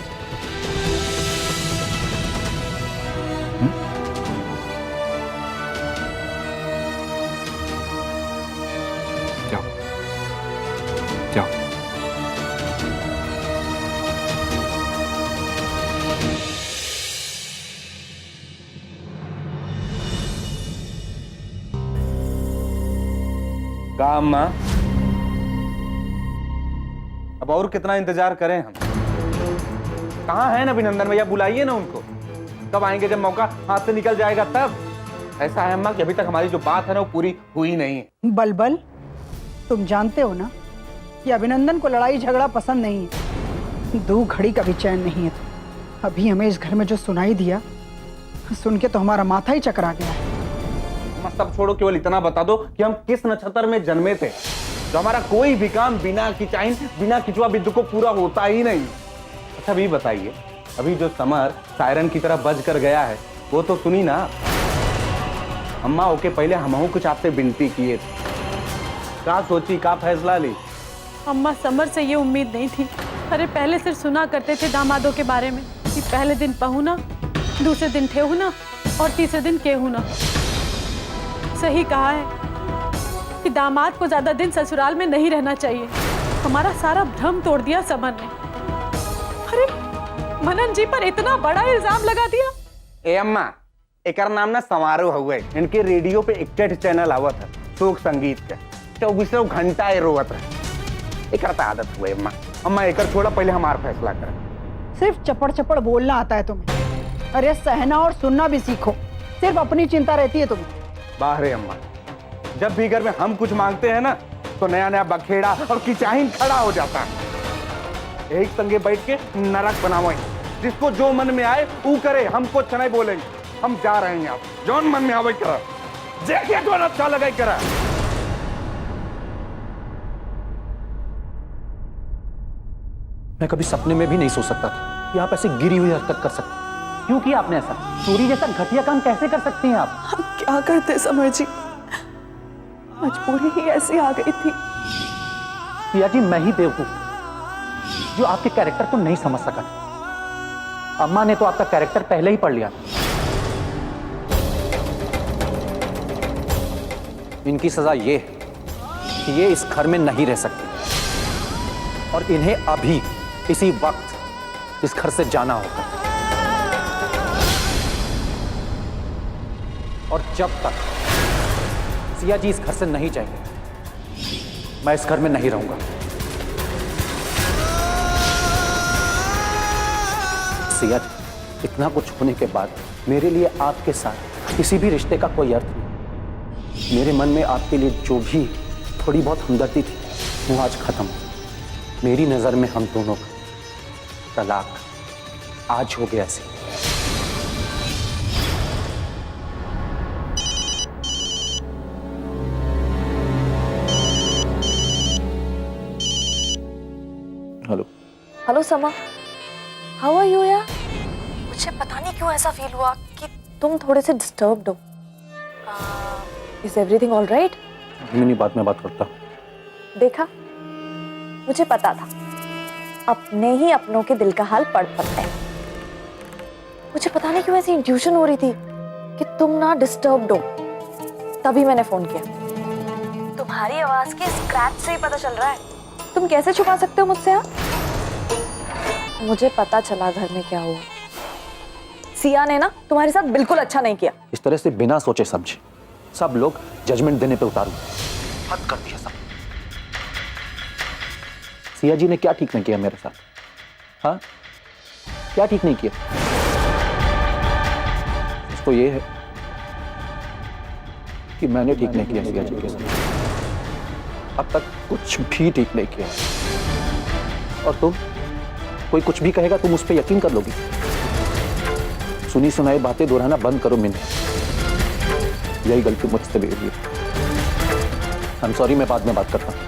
जाओ जाओ। का अम्मा, अब और कितना इंतजार करें हम? कहाँ है ना अभिनंदन भैया, बुलाइए ना उनको। कब आएंगे? जब मौका हाथ से निकल जाएगा तब। ऐसा है अम्मा कि अभी तक हमारी जो बात है ना वो पूरी हुई नहीं है। बलबल, तुम जानते हो ना कि अभिनंदन को लड़ाई झगड़ा पसंद नहीं है। 2 घड़ी का भी चैन नहीं है। तो अभी हमें इस घर में जो सुनाई दिया, सुन के तो हमारा माथा ही चकरा गया है। अम्मा सब छोड़ो, केवल इतना बता दो कि हम किस नक्षत्र में जन्मे थे तो हमारा कोई भी काम बिना खिंचाइन, बिना खिंचवा बिंदु को पूरा होता ही नहीं। अच्छा अभी बताइए, अभी जो समर सायरन की तरह बज कर गया है वो तो सुनी ना। अम्मा ओके, पहले हमहू कुछ आपसे विनती किए थे। क्या सोची, क्या फैसला ली? अम्मा, समर से ये उम्मीद नहीं थी। अरे पहले सिर्फ सुना करते थे दामादों के बारे में कि पहले दिन पहुना, दूसरे दिन ठेहुना और तीसरे दिन केहुना। सही कहा है कि दामाद को ज्यादा दिन ससुराल में नहीं रहना चाहिए। हमारा सारा भ्रम तोड़ दिया समर ने। अरे मनन जी पर इतना बड़ा इल्जाम लगा दिया। ए अम्मा, एकर नाम ना समारोह हुए। इनके रेडियो पे एक चैनल आवत है शोक संगीत का, 24 घंटा ये रोवत है। एकर तो आदत हुए अम्मा। अम्मा एकर छोड़ा, पहले हमारा फैसला करें। सिर्फ चपड़ चपड़ बोलना आता है तुम्हें। अरे सहना और सुनना भी सीखो। सिर्फ अपनी चिंता रहती है तुम्हें। बाहरे अम्मा, जब भी घर में हम कुछ मांगते हैं ना तो नया नया बखेड़ा और किचाहिन खड़ा हो जाता है। एक संगे बैठ के नरक बनावे, जिसको जो मन में आए वो करे, हमको चने बोलेंगे। हम जा रहे हैं, आप जौन मन में आवे करा, देखिए कौन अच्छा लगे करा। मैं कभी सपने में भी नहीं सोच सकता था कि आप ऐसी गिरी हुई हरकत कर सकते। क्यों किया आपने ऐसा? चोरी जैसा घटिया काम कैसे कर सकती हैं आप? हम क्या करते समर जी, मजबूरी ही ऐसी आ गई थी। सिया जी, मैं ही बेवकूफ जो आपके कैरेक्टर को नहीं समझ सका था। अम्मा ने तो आपका कैरेक्टर पहले ही पढ़ लिया। इनकी सजा ये कि ये इस घर में नहीं रह सकती और इन्हें अभी इसी वक्त इस घर से जाना होगा। और जब तक सिया जी इस घर से नहीं जाएंगे, मैं इस घर में नहीं रहूंगा। सिया जी, इतना कुछ होने के बाद मेरे लिए आपके साथ किसी भी रिश्ते का कोई अर्थ नहीं। मेरे मन में आपके लिए जो भी थोड़ी बहुत हमदर्दी थी वो आज खत्म। मेरी नजर में हम दोनों का तलाक आज हो गया। सी हेलो हेलो समा, हाउ आर यू यार? मुझे पता नहीं क्यों ऐसा फील हुआ कि तुम थोड़े से डिस्टर्ब्ड हो। Is everything all right? नहीं, बाद में बात करता। देखा, मुझे पता था अपने ही अपनों के दिल का हाल पढ़ सकते हैं। मुझे पता नहीं क्यों ऐसी इंट्यूशन हो रही थी कि तुम ना डिस्टर्ब्ड हो, तभी मैंने फोन किया। तुम्हारी आवाज के स्क्रैच से ही पता चल रहा है। तुम कैसे छुपा सकते हो मुझसे? मुझे पता चला घर में क्या हुआ। सिया ने ना तुम्हारे साथ बिल्कुल अच्छा नहीं किया। इस तरह से बिना सोचे समझे सब लोग जजमेंट देने पे उतारू। हद कर दिया सब। सिया जी ने क्या ठीक नहीं किया मेरे साथ? हाँ, क्या ठीक नहीं किया? उसको ये है कि मैंने ठीक नहीं किया सिया जी के साथ। अब तक कुछ भी ठीक नहीं किया। और तुम, कोई कुछ भी कहेगा तुम उस पर यकीन कर लोगी। सुनी सुनाई बातें दोहराना बंद करो। मैंने यही गलती मुझसे भी हुई। आई एम सॉरी, मैं बाद में बात करता हूँ।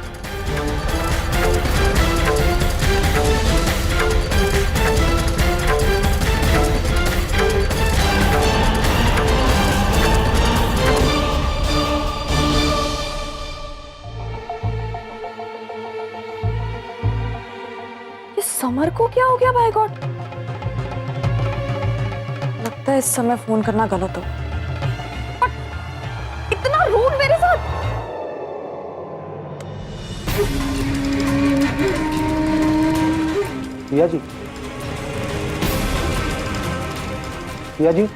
समर को क्या हो गया बाय गॉड? लगता है इस समय फोन करना गलत हो। इतना रूड मेरे साथ। सिया जी, सिया जी,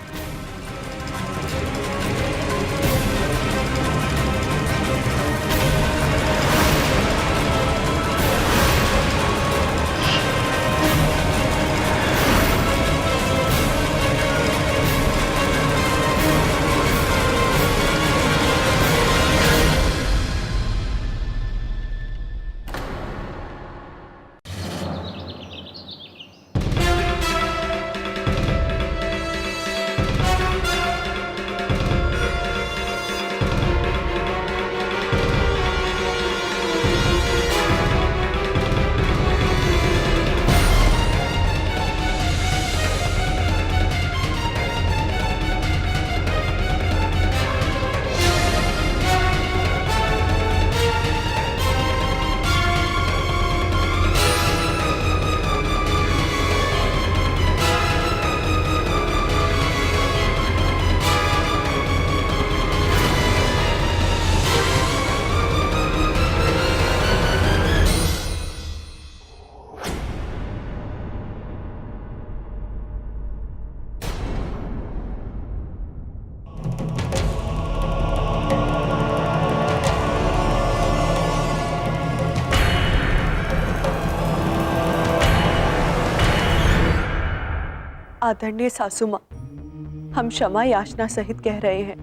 आदरणीय सासू माँ, हम क्षमा याचना सहित कह रहे हैं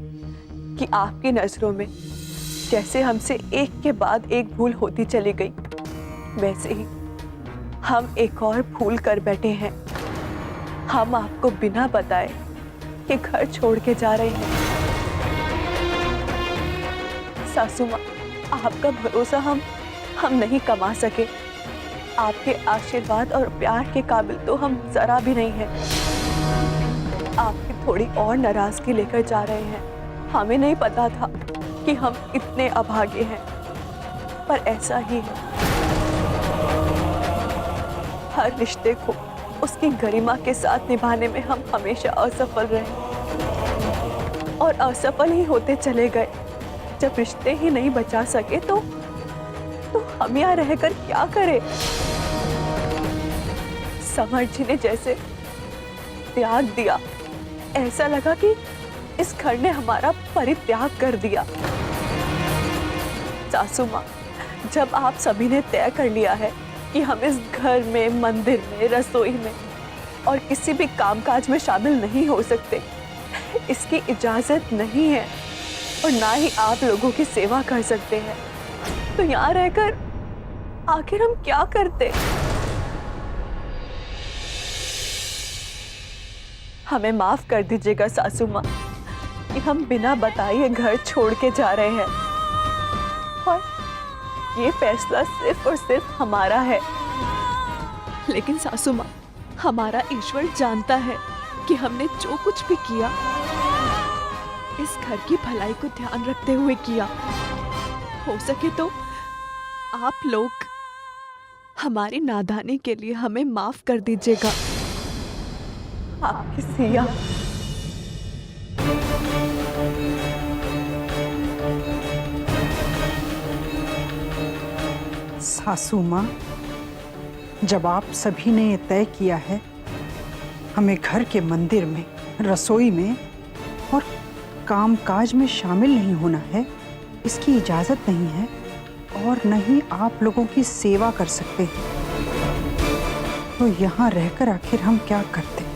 कि आपकी नजरों में जैसे हमसे एक के बाद एक भूल होती चली गई, वैसे ही हम एक और भूल कर बैठे हैं। हम आपको बिना बताए ये घर छोड़ के जा रहे हैं। सासू माँ, आपका भरोसा हम नहीं कमा सके। आपके आशीर्वाद और प्यार के काबिल तो हम जरा भी नहीं हैं। आपकी थोड़ी और नाराजगी लेकर जा रहे हैं। हमें नहीं पता था कि हम इतने अभागे हैं, पर ऐसा ही है। हर रिश्ते को उसकी गरिमा के साथ निभाने में हम हमेशा असफल रहे और असफल ही होते चले गए। जब रिश्ते ही नहीं बचा सके तो हम यहाँ रहकर क्या करें? समर जी ने जैसे त्याग दिया, ऐसा लगा कि इस घर ने हमारा परित्याग कर दिया। सासू माँ, जब आप सभी ने तय कर लिया है कि हम इस घर में, मंदिर में, रसोई में और किसी भी कामकाज में शामिल नहीं हो सकते, इसकी इजाजत नहीं है और ना ही आप लोगों की सेवा कर सकते हैं, तो यहाँ रहकर आखिर हम क्या करते? हमें माफ कर दीजिएगा सासू माँ कि हम बिना बताए घर छोड़ के जा रहे हैं और ये फैसला सिर्फ और सिर्फ हमारा है। लेकिन सासू माँ, हमारा ईश्वर जानता है कि हमने जो कुछ भी किया इस घर की भलाई को ध्यान रखते हुए किया। हो सके तो आप लोग हमारी नादानी के लिए हमें माफ कर दीजिएगा। आपकी सिया। सासू माँ, जब आप सभी ने ये तय किया है हमें घर के मंदिर में, रसोई में और कामकाज में शामिल नहीं होना है, इसकी इजाजत नहीं है और न ही आप लोगों की सेवा कर सकते हैं, तो यहाँ रहकर आखिर हम क्या करते?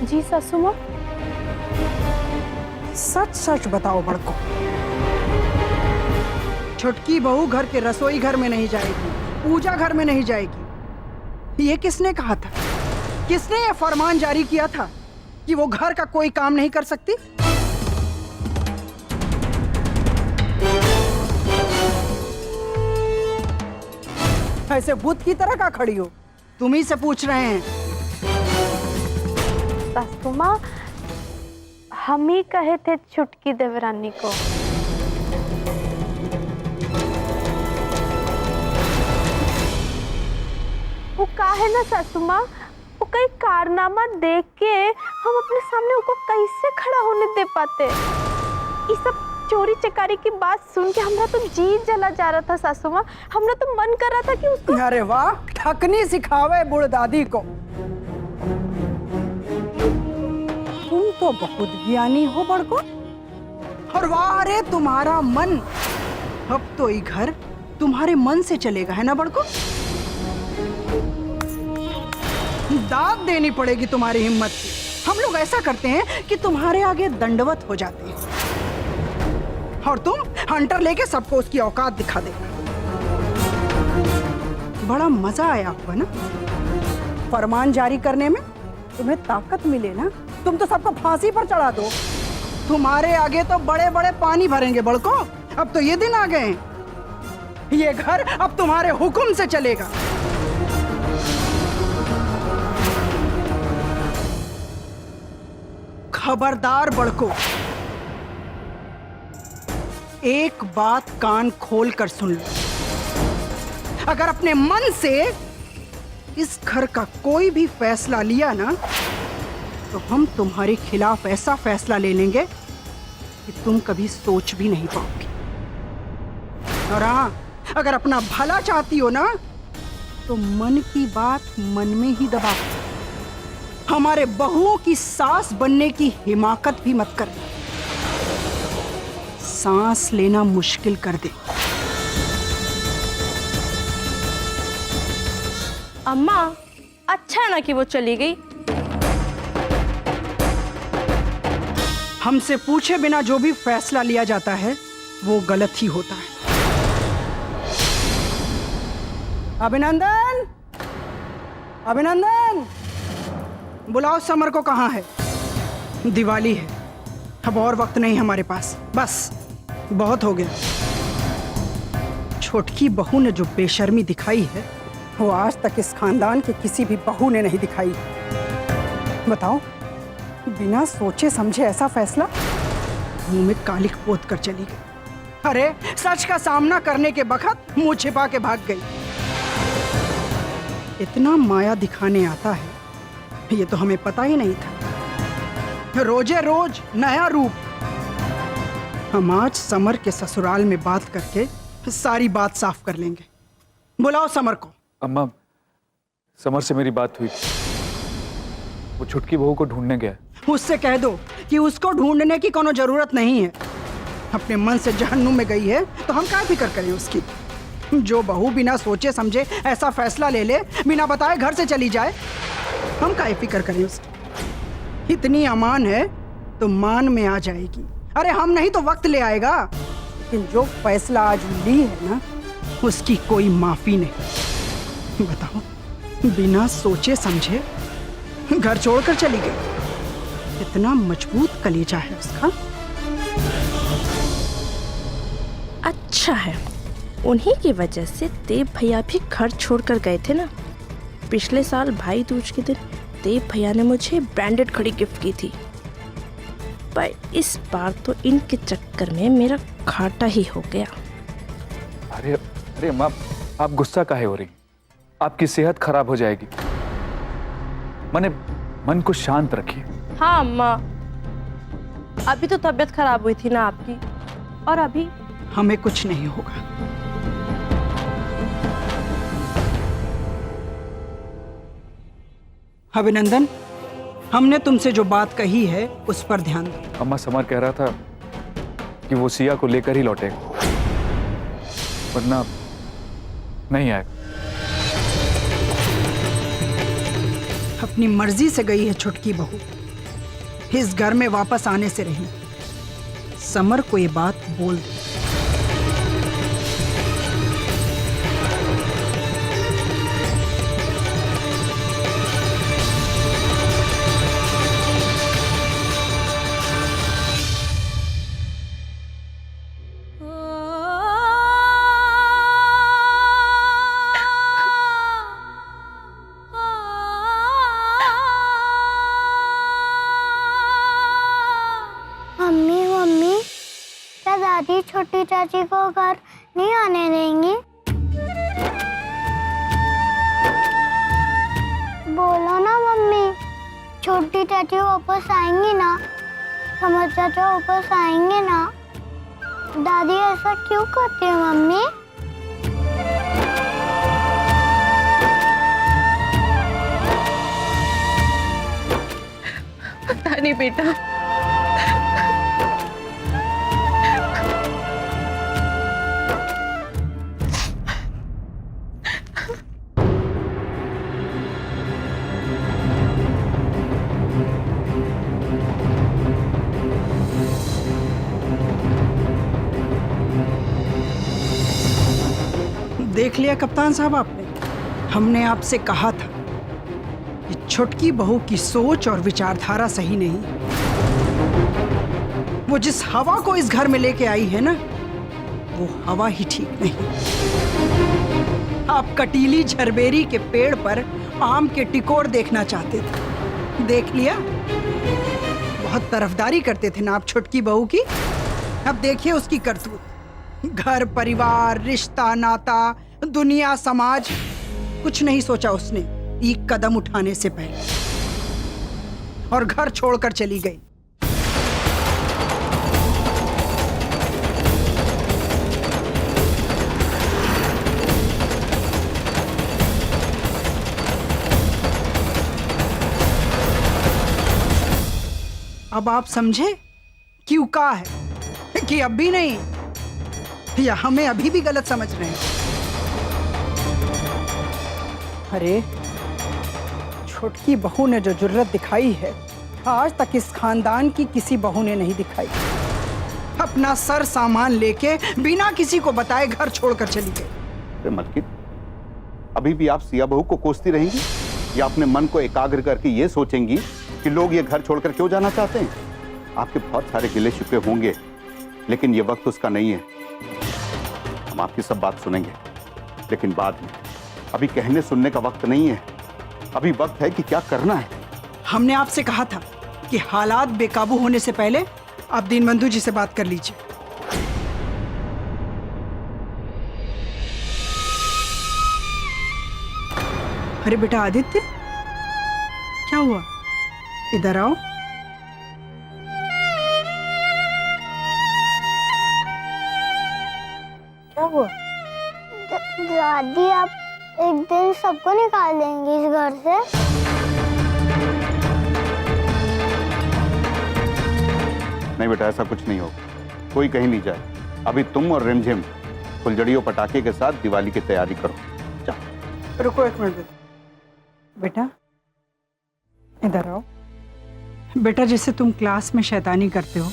जी सासू माँ। सच सच बताओ बड़को, छुटकी बहू घर के रसोई घर में नहीं जाएगी, पूजा घर में नहीं जाएगी। ये किसने कहा था? किसने ये फरमान जारी किया था कि वो घर का कोई काम नहीं कर सकती? ऐसे भूत की तरह का खड़ी हो? तुम ही से पूछ रहे हैं। सासू माँ, हम ही कहे थे छुटकी देवरानी को। वो कहा है ना सासू माँ, वो कई कारनामा देख के हम अपने सामने उनको कैसे खड़ा होने दे पाते। ये सब चोरी चकारी की बात सुन के हमरा तो जी जला जा रहा था सासू माँ। हमरा तो मन कर रहा था कि उसको। अरे वाह, ठकनी सिखावे बुढ़ दादी को। तुम तो बहुत ज्ञानी हो बड़को। और वाह रे तुम्हारा मन, अब तो ये घर तुम्हारे मन से चलेगा, है ना बड़को? दाद देनी पड़ेगी तुम्हारी हिम्मत की। हम लोग ऐसा करते हैं कि तुम्हारे आगे दंडवत हो जाते हैं और तुम हंटर लेके सबको उसकी औकात दिखा देगा। बड़ा मजा आया होगा ना फरमान जारी करने में? तुम्हें ताकत मिले ना, तुम तो सबको फांसी पर चढ़ा दो। तुम्हारे आगे तो बड़े बड़े पानी भरेंगे बड़को। अब तो ये दिन आ गए हैं। ये घर अब तुम्हारे हुक्म से चलेगा। खबरदार बड़को, एक बात कान खोल कर सुन लो। अगर अपने मन से इस घर का कोई भी फैसला लिया ना, तो हम तुम्हारे खिलाफ ऐसा फैसला ले लेंगे कि तुम कभी सोच भी नहीं पाओगे। और हाँ, अगर अपना भला चाहती हो ना, तो मन की बात मन में ही दबा। हमारे बहुओं की सास बनने की हिमाकत भी मत करना। सांस लेना मुश्किल कर दे। अम्मा, अच्छा ना कि वो चली गई। हमसे पूछे बिना जो भी फैसला लिया जाता है वो गलत ही होता है। अभिनंदन, अभिनंदन, बुलाओ समर को। कहाँ है? दिवाली है, अब और वक्त नहीं हमारे पास। बस बहुत हो गया। छोटकी बहू ने जो बेशर्मी दिखाई है वो आज तक इस खानदान के किसी भी बहू ने नहीं दिखाई। बताओ, बिना सोचे समझे ऐसा फैसला? मुंह में कालिक पोत कर चली गई। अरे सच का सामना करने के बखत मुंह छिपा के भाग गई। इतना माया दिखाने आता है, ये तो हमें पता ही नहीं था। रोजे रोज नया रूप। हम आज समर के ससुराल में बात करके सारी बात साफ कर लेंगे। बुलाओ समर को। अम्मा, समर से मेरी बात हुई, वो छुटकी बहू को ढूंढने गया। उससे कह दो कि उसको ढूंढने की कोनो जरूरत नहीं है। अपने मन से जहन्नुम में गई है तो हम क्या फिक्र करें उसकी? जो बहू बिना सोचे समझे ऐसा फैसला ले ले, बिना बताए घर से चली जाए, हम क्या फिक्र करें उसकी? इतनी अमान है तो मान में आ जाएगी। अरे हम नहीं तो वक्त ले आएगा। लेकिन जो फैसला आज ली है ना, उसकी कोई माफी नहीं। बताओ, बिना सोचे समझे घर छोड़कर चली गई। इतना मजबूत कलेजा है उसका। अच्छा है, उन्हीं की वजह से देव भैया भी घर छोड़कर गए थे ना। पिछले साल भाई दूज के दिन देव भैया ने मुझे ब्रांडेड घड़ी गिफ्ट की थी, पर इस बार तो इनके चक्कर में मेरा घाटा ही हो गया। अरे अरे अम्मा, आप गुस्सा काहे हो रही? आपकी सेहत खराब हो जाएगी। मन को शांत रखिए। हाँ अम्मा, अभी तो तबीयत खराब हुई थी ना आपकी, और अभी हमें कुछ नहीं होगा। अभिनंदन, हमने तुमसे जो बात कही है उस पर ध्यान दो। अम्मा, समर कह रहा था कि वो सिया को लेकर ही लौटेगा, वरना नहीं आएगा। अपनी मर्जी से गई है छुटकी बहू। इस घर में वापस आने से रही, समर को ये बात बोल दे। दादी छोटी चाची को घर नहीं आने देंगी? बोलो ना मम्मी, छोटी चाची वापस आएंगी ना? समर चाचा वापस आएंगे ना? दादी ऐसा क्यों करती है मम्मी? पता नहीं बेटा, देख लिया कप्तान साहब आपने, हमने आपसे कहा था कि छुटकी बहू की सोच और विचारधारा सही नहीं। वो जिस हवा को इस घर में लेके आई है ना, वो हवा ही ठीक नहीं। आप कटीली झरबेरी के पेड़ पर आम के टिकोर देखना चाहते थे, देख लिया। बहुत तरफदारी करते थे ना आप छुटकी बहू की, अब देखिए उसकी करतूत। घर परिवार रिश्ता नाता दुनिया समाज कुछ नहीं सोचा उसने एक कदम उठाने से पहले, और घर छोड़कर चली गई। अब आप समझे क्यों कहा है कि अब भी नहीं, या हमें अभी भी गलत समझ रहे हैं? अरे छोटकी बहू ने जो जुर्रत दिखाई है, आज तक इस खानदान की किसी बहू ने नहीं दिखाई। अपना सर सामान लेके बिना किसी को बताए घर छोड़कर चली गई। अरे मलकिन, अभी भी आप सिया बहू को कोसती रहेंगी या अपने मन को एकाग्र करके ये सोचेंगी कि लोग ये घर छोड़कर क्यों जाना चाहते हैं? आपके बहुत सारे गिले शिकवे होंगे, लेकिन ये वक्त उसका नहीं है। हम आपकी सब बात सुनेंगे, लेकिन बाद में। अभी कहने सुनने का वक्त नहीं है, अभी वक्त है कि क्या करना है। हमने आपसे कहा था कि हालात बेकाबू होने से पहले आप दीनबंधु जी से बात कर लीजिए। अरे बेटा आदित्य, क्या हुआ? इधर आओ। क्या हुआ? दादी आप एक दिन सबको निकाल देंगी इस घर से? नहीं बेटा, ऐसा कुछ नहीं होगा, कोई कहीं नहीं जाए। अभी तुम और रिमझिम फुलझड़ियों पटाखे के साथ दिवाली की तैयारी करो। जाओ। रुको एक मिनट बेटा, इधर आओ। बेटा जैसे तुम क्लास में शैतानी करते हो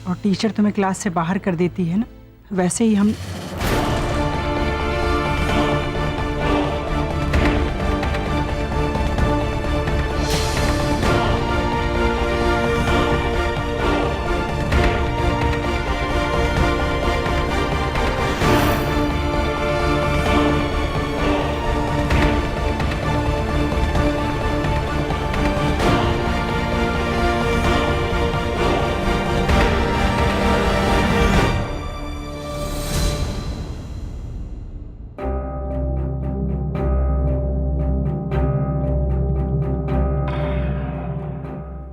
और टीचर तुम्हें क्लास से बाहर कर देती है ना, वैसे ही हम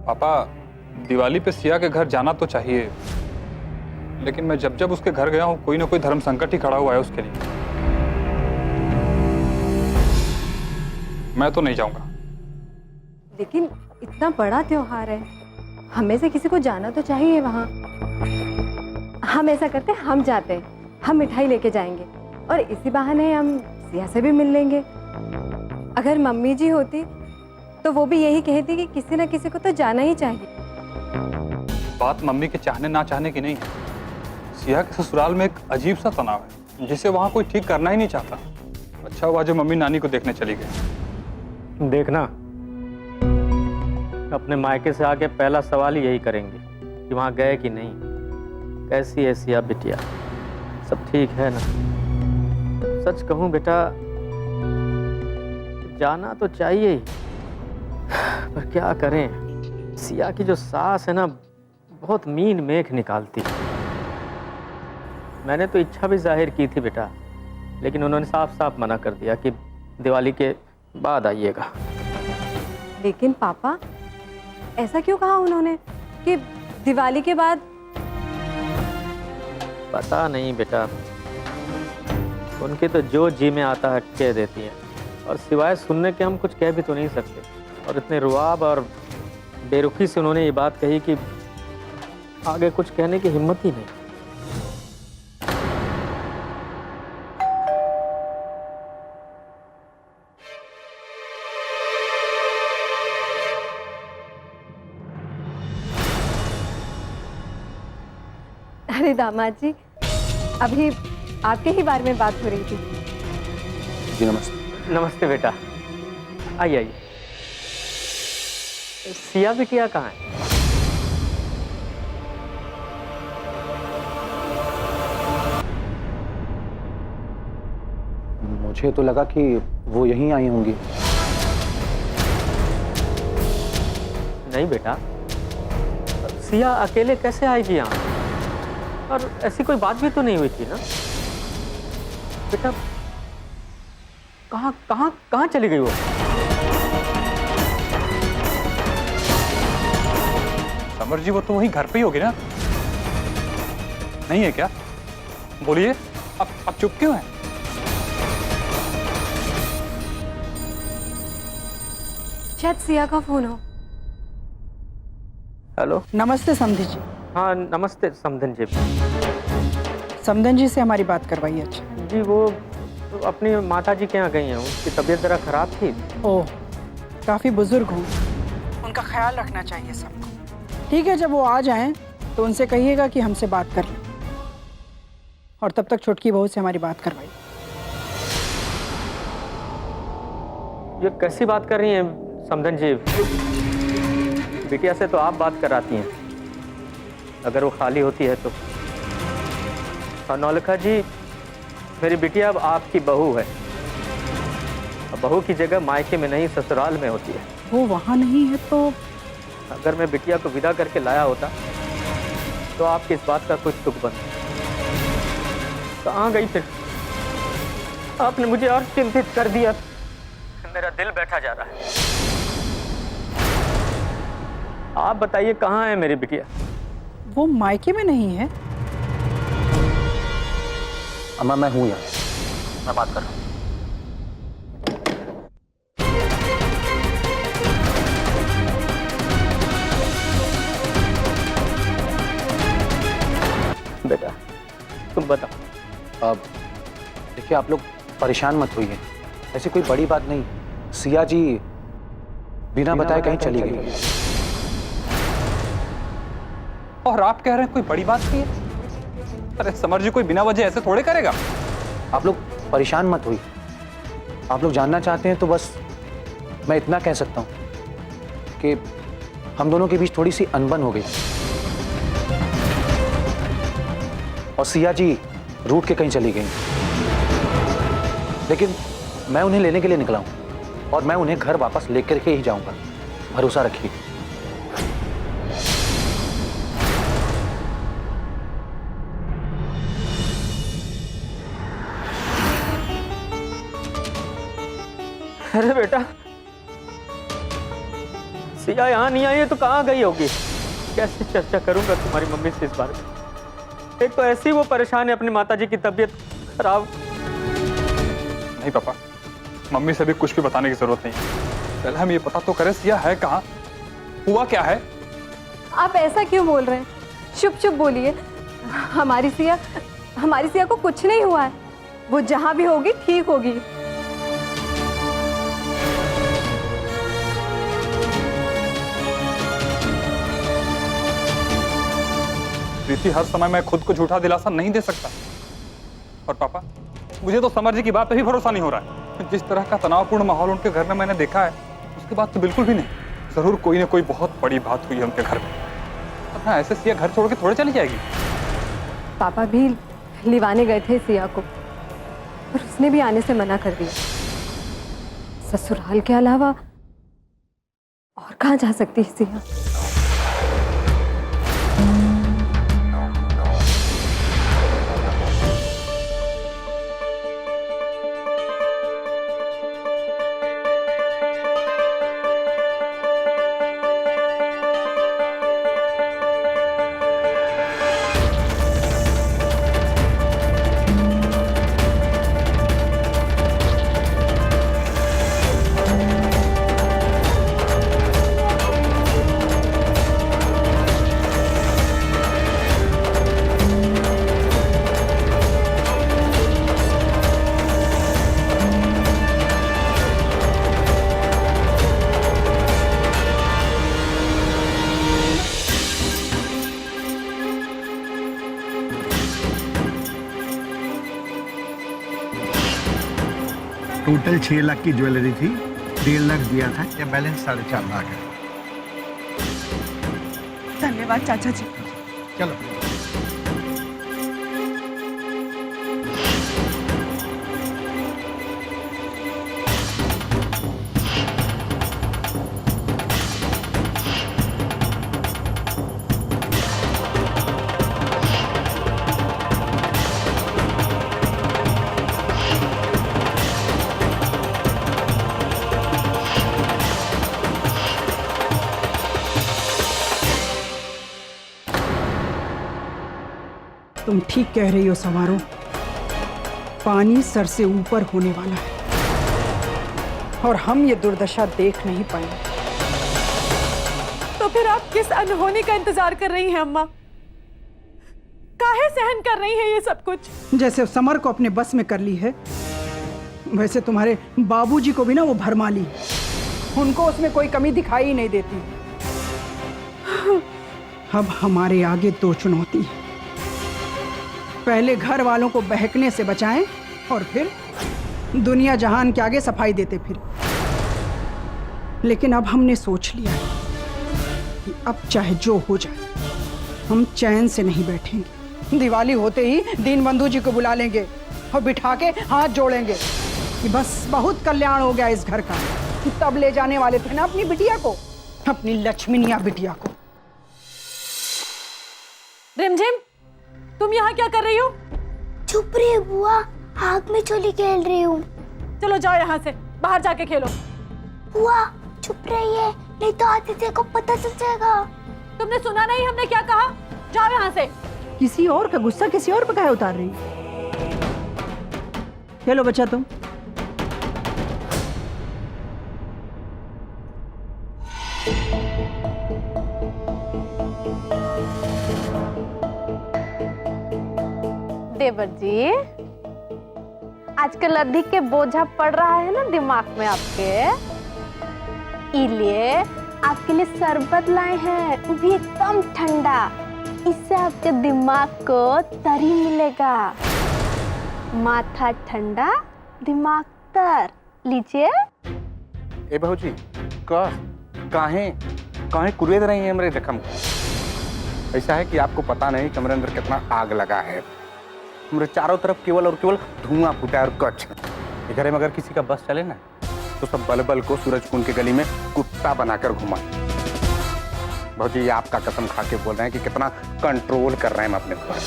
पापा, दिवाली पे सिया के घर जाना तो चाहिए, लेकिन मैं जब जब उसके घर गया हूँ कोई ना कोई धर्म संकट ही खड़ा हुआ है उसके लिए। मैं तो नहीं जाऊंगा। लेकिन इतना बड़ा त्योहार है, हमें से किसी को जाना तो चाहिए वहाँ। हम ऐसा करते, हम जाते हैं, हम मिठाई लेके जाएंगे और इसी बहाने हम सिया से भी मिल लेंगे। अगर मम्मी जी होती तो वो भी यही कहती कि किसी ना किसी को तो जाना ही चाहिए। बात मम्मी के चाहने ना चाहने की नहीं है। सिया के ससुराल में एक अजीब सा तनाव है जिसे वहाँ कोई ठीक करना ही नहीं चाहता। अच्छा हुआ जो मम्मी नानी को देखने चली गई। देखना, अपने मायके से आके पहला सवाल ही यही करेंगे कि वहाँ गए कि नहीं, कैसी है सिया बिटिया, सब ठीक है ना। सच कहूँ बेटा, जाना तो चाहिए ही, पर क्या करें, सिया की जो सास है ना, बहुत मीन मेख निकालती है। मैंने तो इच्छा भी जाहिर की थी बेटा, लेकिन उन्होंने साफ साफ मना कर दिया कि दिवाली के बाद आइएगा। लेकिन पापा, ऐसा क्यों कहा उन्होंने कि दिवाली के बाद? पता नहीं बेटा, उनके तो जो जी में आता है कह देती है, और सिवाय सुनने के हम कुछ कह भी तो नहीं सकते। और इतने रुआब और बेरुखी से उन्होंने ये बात कही कि आगे कुछ कहने की हिम्मत ही नहीं। अरे दामाद जी, अभी आपके ही बारे में बात हो रही थी। जी नमस्ते। नमस्ते बेटा, आइए आइए। सिया बिटिया कहाँ है? मुझे तो लगा कि वो यहीं आई होंगी। नहीं बेटा, सिया अकेले कैसे आएगी यहाँ? और ऐसी कोई बात भी तो नहीं हुई थी ना बेटा। कहाँ कहाँ कहाँ चली गई वो? समर जी, वो तो वहीं घर पे ही होगी ना? नहीं है क्या? बोलिए, अब चुप क्यों है? शायद सिया का फोन हो। हेलो। नमस्ते समधी जी। हाँ नमस्ते समधन जी। समधन जी से हमारी बात करवाइए। अच्छा जी, वो तो अपनी माता जी के यहाँ गई हैं, उनकी तबीयत ज़रा खराब थी। ओह, काफ़ी बुजुर्ग हूँ, उनका ख्याल रखना चाहिए सबको। ठीक है, जब वो आ जाएं तो उनसे कहिएगा कि हमसे बात कर लें, और तब तक छोटकी बहू से हमारी बात करवाइए। ये कैसी बात कर रही हैं समधन जी? बिटिया से तो आप बात कराती हैं, अगर वो खाली होती है तो। और नौलखा जी, मेरी बिटिया अब आपकी बहू है। अब बहू की जगह मायके में नहीं ससुराल में होती है। वो वहाँ नहीं है तो? अगर मैं बिटिया को विदा करके लाया होता तो आपकी इस बात का कुछ दुख बनता। कहाँ गई फिर? आपने मुझे और चिंतित कर दिया, मेरा दिल बैठा जा रहा है। आप बताइए कहाँ है मेरी बिटिया? वो मायके में नहीं है। अम्मा, मैं हूँ यहाँ, मैं बात कर रहा हूँ। बेटा तुम बताओ। अब देखिए, आप लोग परेशान मत होइए, ऐसी कोई बड़ी बात नहीं। सिया जी बिना बताए कहीं चली गई। और आप कह रहे हैं कोई बड़ी बात नहीं है? अरे समर जी, कोई बिना वजह ऐसे थोड़े करेगा। आप लोग परेशान मत होइए, आप लोग जानना चाहते हैं तो बस मैं इतना कह सकता हूँ कि हम दोनों के बीच थोड़ी सी अनबन हो गई, और सिया जी रूठ के कहीं चली गई। लेकिन मैं उन्हें लेने के लिए निकला हूँ, और मैं उन्हें घर वापस लेकर के ही जाऊंगा, भरोसा रखिए। अरे बेटा, सिया यहाँ नहीं आई है तो कहाँ गई होगी? कैसे चर्चा करूंगा तुम्हारी मम्मी से इस बारे में? एक तो ऐसी वो परेशान है, अपनी माताजी की तबीयत खराब। नहीं पापा, मम्मी से भी कुछ भी बताने की जरूरत नहीं। पहले हम ये पता तो करें सिया है कहाँ, हुआ क्या है। आप ऐसा क्यों बोल रहे हैं? चुप चुप बोलिए। हमारी सिया को कुछ नहीं हुआ है, वो जहां भी होगी ठीक होगी। क्योंकि हर समय मैं खुद को झूठा दिलासा नहीं दे सकता। और पापा, मुझे तो समर जी की बात पे भी भरोसा नहीं हो रहा है। जिस तरह का तनावपूर्ण माहौल उनके घर में मैंने देखा है, उसके बाद तो बिल्कुल भी नहीं। जरूर कोई ना कोई बहुत बड़ी बात हुई है उनके घर में। अपना ऐसे सिया घर छोड़ के थोड़े चली जाएगी। पापा भी लिवाने गए थे सिया को, पर उसने भी आने से मना कर दिया। ससुराल के अलावा और कहाँ जा सकती है सिया? टोटल 6 लाख की ज्वेलरी थी, 1.5 लाख दिया था, या बैलेंस 4.5 लाख है। धन्यवाद चाचा जी। चलो। तुम ठीक कह रही हो संवारो, पानी सर से ऊपर होने वाला है और हम ये दुर्दशा देख नहीं पाएंगे। तो फिर आप किस अनहोनी का इंतजार कर रही हैं अम्मा? काहे सहन कर रही हैं ये सब कुछ? जैसे समर को अपने बस में कर ली है, वैसे तुम्हारे बाबूजी को भी ना वो भरमा ली। उनको उसमें कोई कमी दिखाई ही नहीं देती। अब हमारे आगे 2 चुनौती है। पहले घर वालों को बहकने से बचाएं और फिर दुनिया जहान के आगे सफाई देते फिर। लेकिन अब हमने सोच लिया है कि अब चाहे जो हो जाए, हम चैन से नहीं बैठेंगे। दिवाली होते ही दीनबंधु जी को बुला लेंगे और बिठा के हाथ जोड़ेंगे कि बस बहुत कल्याण हो गया इस घर का। तब ले जाने वाले थे ना अपनी बिटिया को, अपनी लक्ष्मीनिया बिटिया को। रिमझिम, तुम यहाँ क्या कर रही हो? चुप रही बुआ, आग में चोली खेल रही हूँ। चलो जाओ यहाँ से, बाहर जाके खेलो। बुआ चुप रहिए, नहीं तो आदित्य को पता चल जाएगा। तुमने सुना नहीं हमने क्या कहा? जाओ यहाँ से। किसी और का गुस्सा किसी और पे काहे उतार रही? खेलो बच्चा तुम। देवर जी, आजकल अधिक के बोझा पड़ रहा है ना दिमाग में आपके, इसलिए आपके लिए शरबत लाए हैं, वो भी एकदम ठंडा। इससे आपके दिमाग को तरी मिलेगा। माथा ठंडा, दिमाग तर। लीजिए। ए बहू जी, काहे कुरेद रही हैं मेरे जख्म को? ऐसा है कि आपको पता नहीं कि मेरे अंदर कितना आग लगा है। मेरे चारों तरफ केवल और केवल धुआं फूटा है और कच्छ। घर में अगर किसी का बस चले ना, तो सब बल बल को सूरज कुंड के गली में कुत्ता बनाकर घुमा। बहू जी, आपका कसम खा के बोल रहे हैं कि कितना कंट्रोल कर रहे हैं हम अपने ऊपर।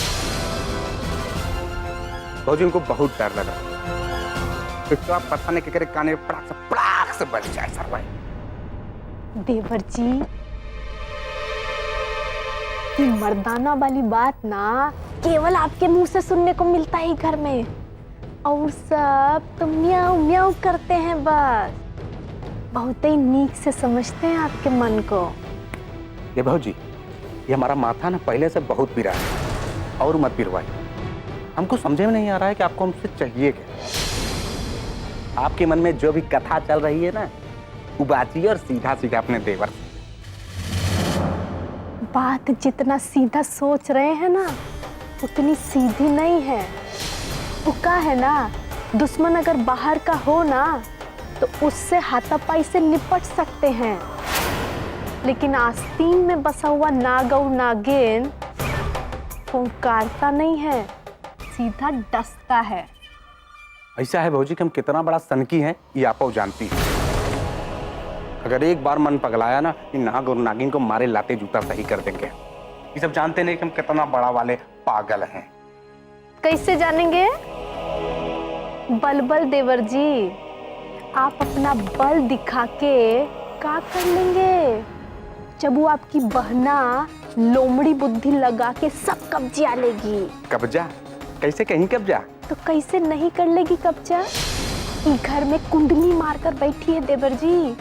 बहू जी, उनको बहुत डर लगा। तो आप पता नहीं क्या काने पड़ाक से बच जाए सर भाई। देवर जी, ये मर्दाना वाली बात ना केवल आपके मुंह से सुनने को मिलता है घर में, और सब तो म्याऊ म्याऊ करते हैं बस। बहुत ही नीक से समझते हैं आपके मन को। ये बहू जी, ये हमारा माथा ना पहले से बहुत पिरा है, और मत पिरवाई। हमको समझे में नहीं आ रहा है कि आपको हमसे चाहिए क्या। आपके मन में जो भी कथा चल रही है ना, वो बाची और सीधा सीधा अपने देवर। बात जितना सीधा सोच रहे हैं ना उतनी सीधी नहीं है। वो का है ना, दुश्मन अगर बाहर का हो ना तो उससे हाथापाई से निपट सकते हैं, लेकिन आस्तीन में बसा हुआ नाग और नागिन फुंकारता नहीं है, सीधा डसता है। ऐसा है भौजी कि हम कितना बड़ा सनकी हैं ये आप जानती हैं। अगर एक बार मन पगलाया ना, इन नाग और नागिन को मारे लाते जूता सही कर देंगे। ये सब जानते नहीं कि हम कितना बड़ा वाले पागल हैं। कैसे जानेंगे? बलबल देवर जी, आप अपना बल दिखा के क्या कर लेंगे जब वो आपकी बहना लोमड़ी बुद्धि लगा के सब कब्जा लेगी। कब्जा? कैसे कहीं कब्जा? तो कैसे नहीं कर लेगी कब्जा? घर में कुंडली मारकर बैठी है देवर जी,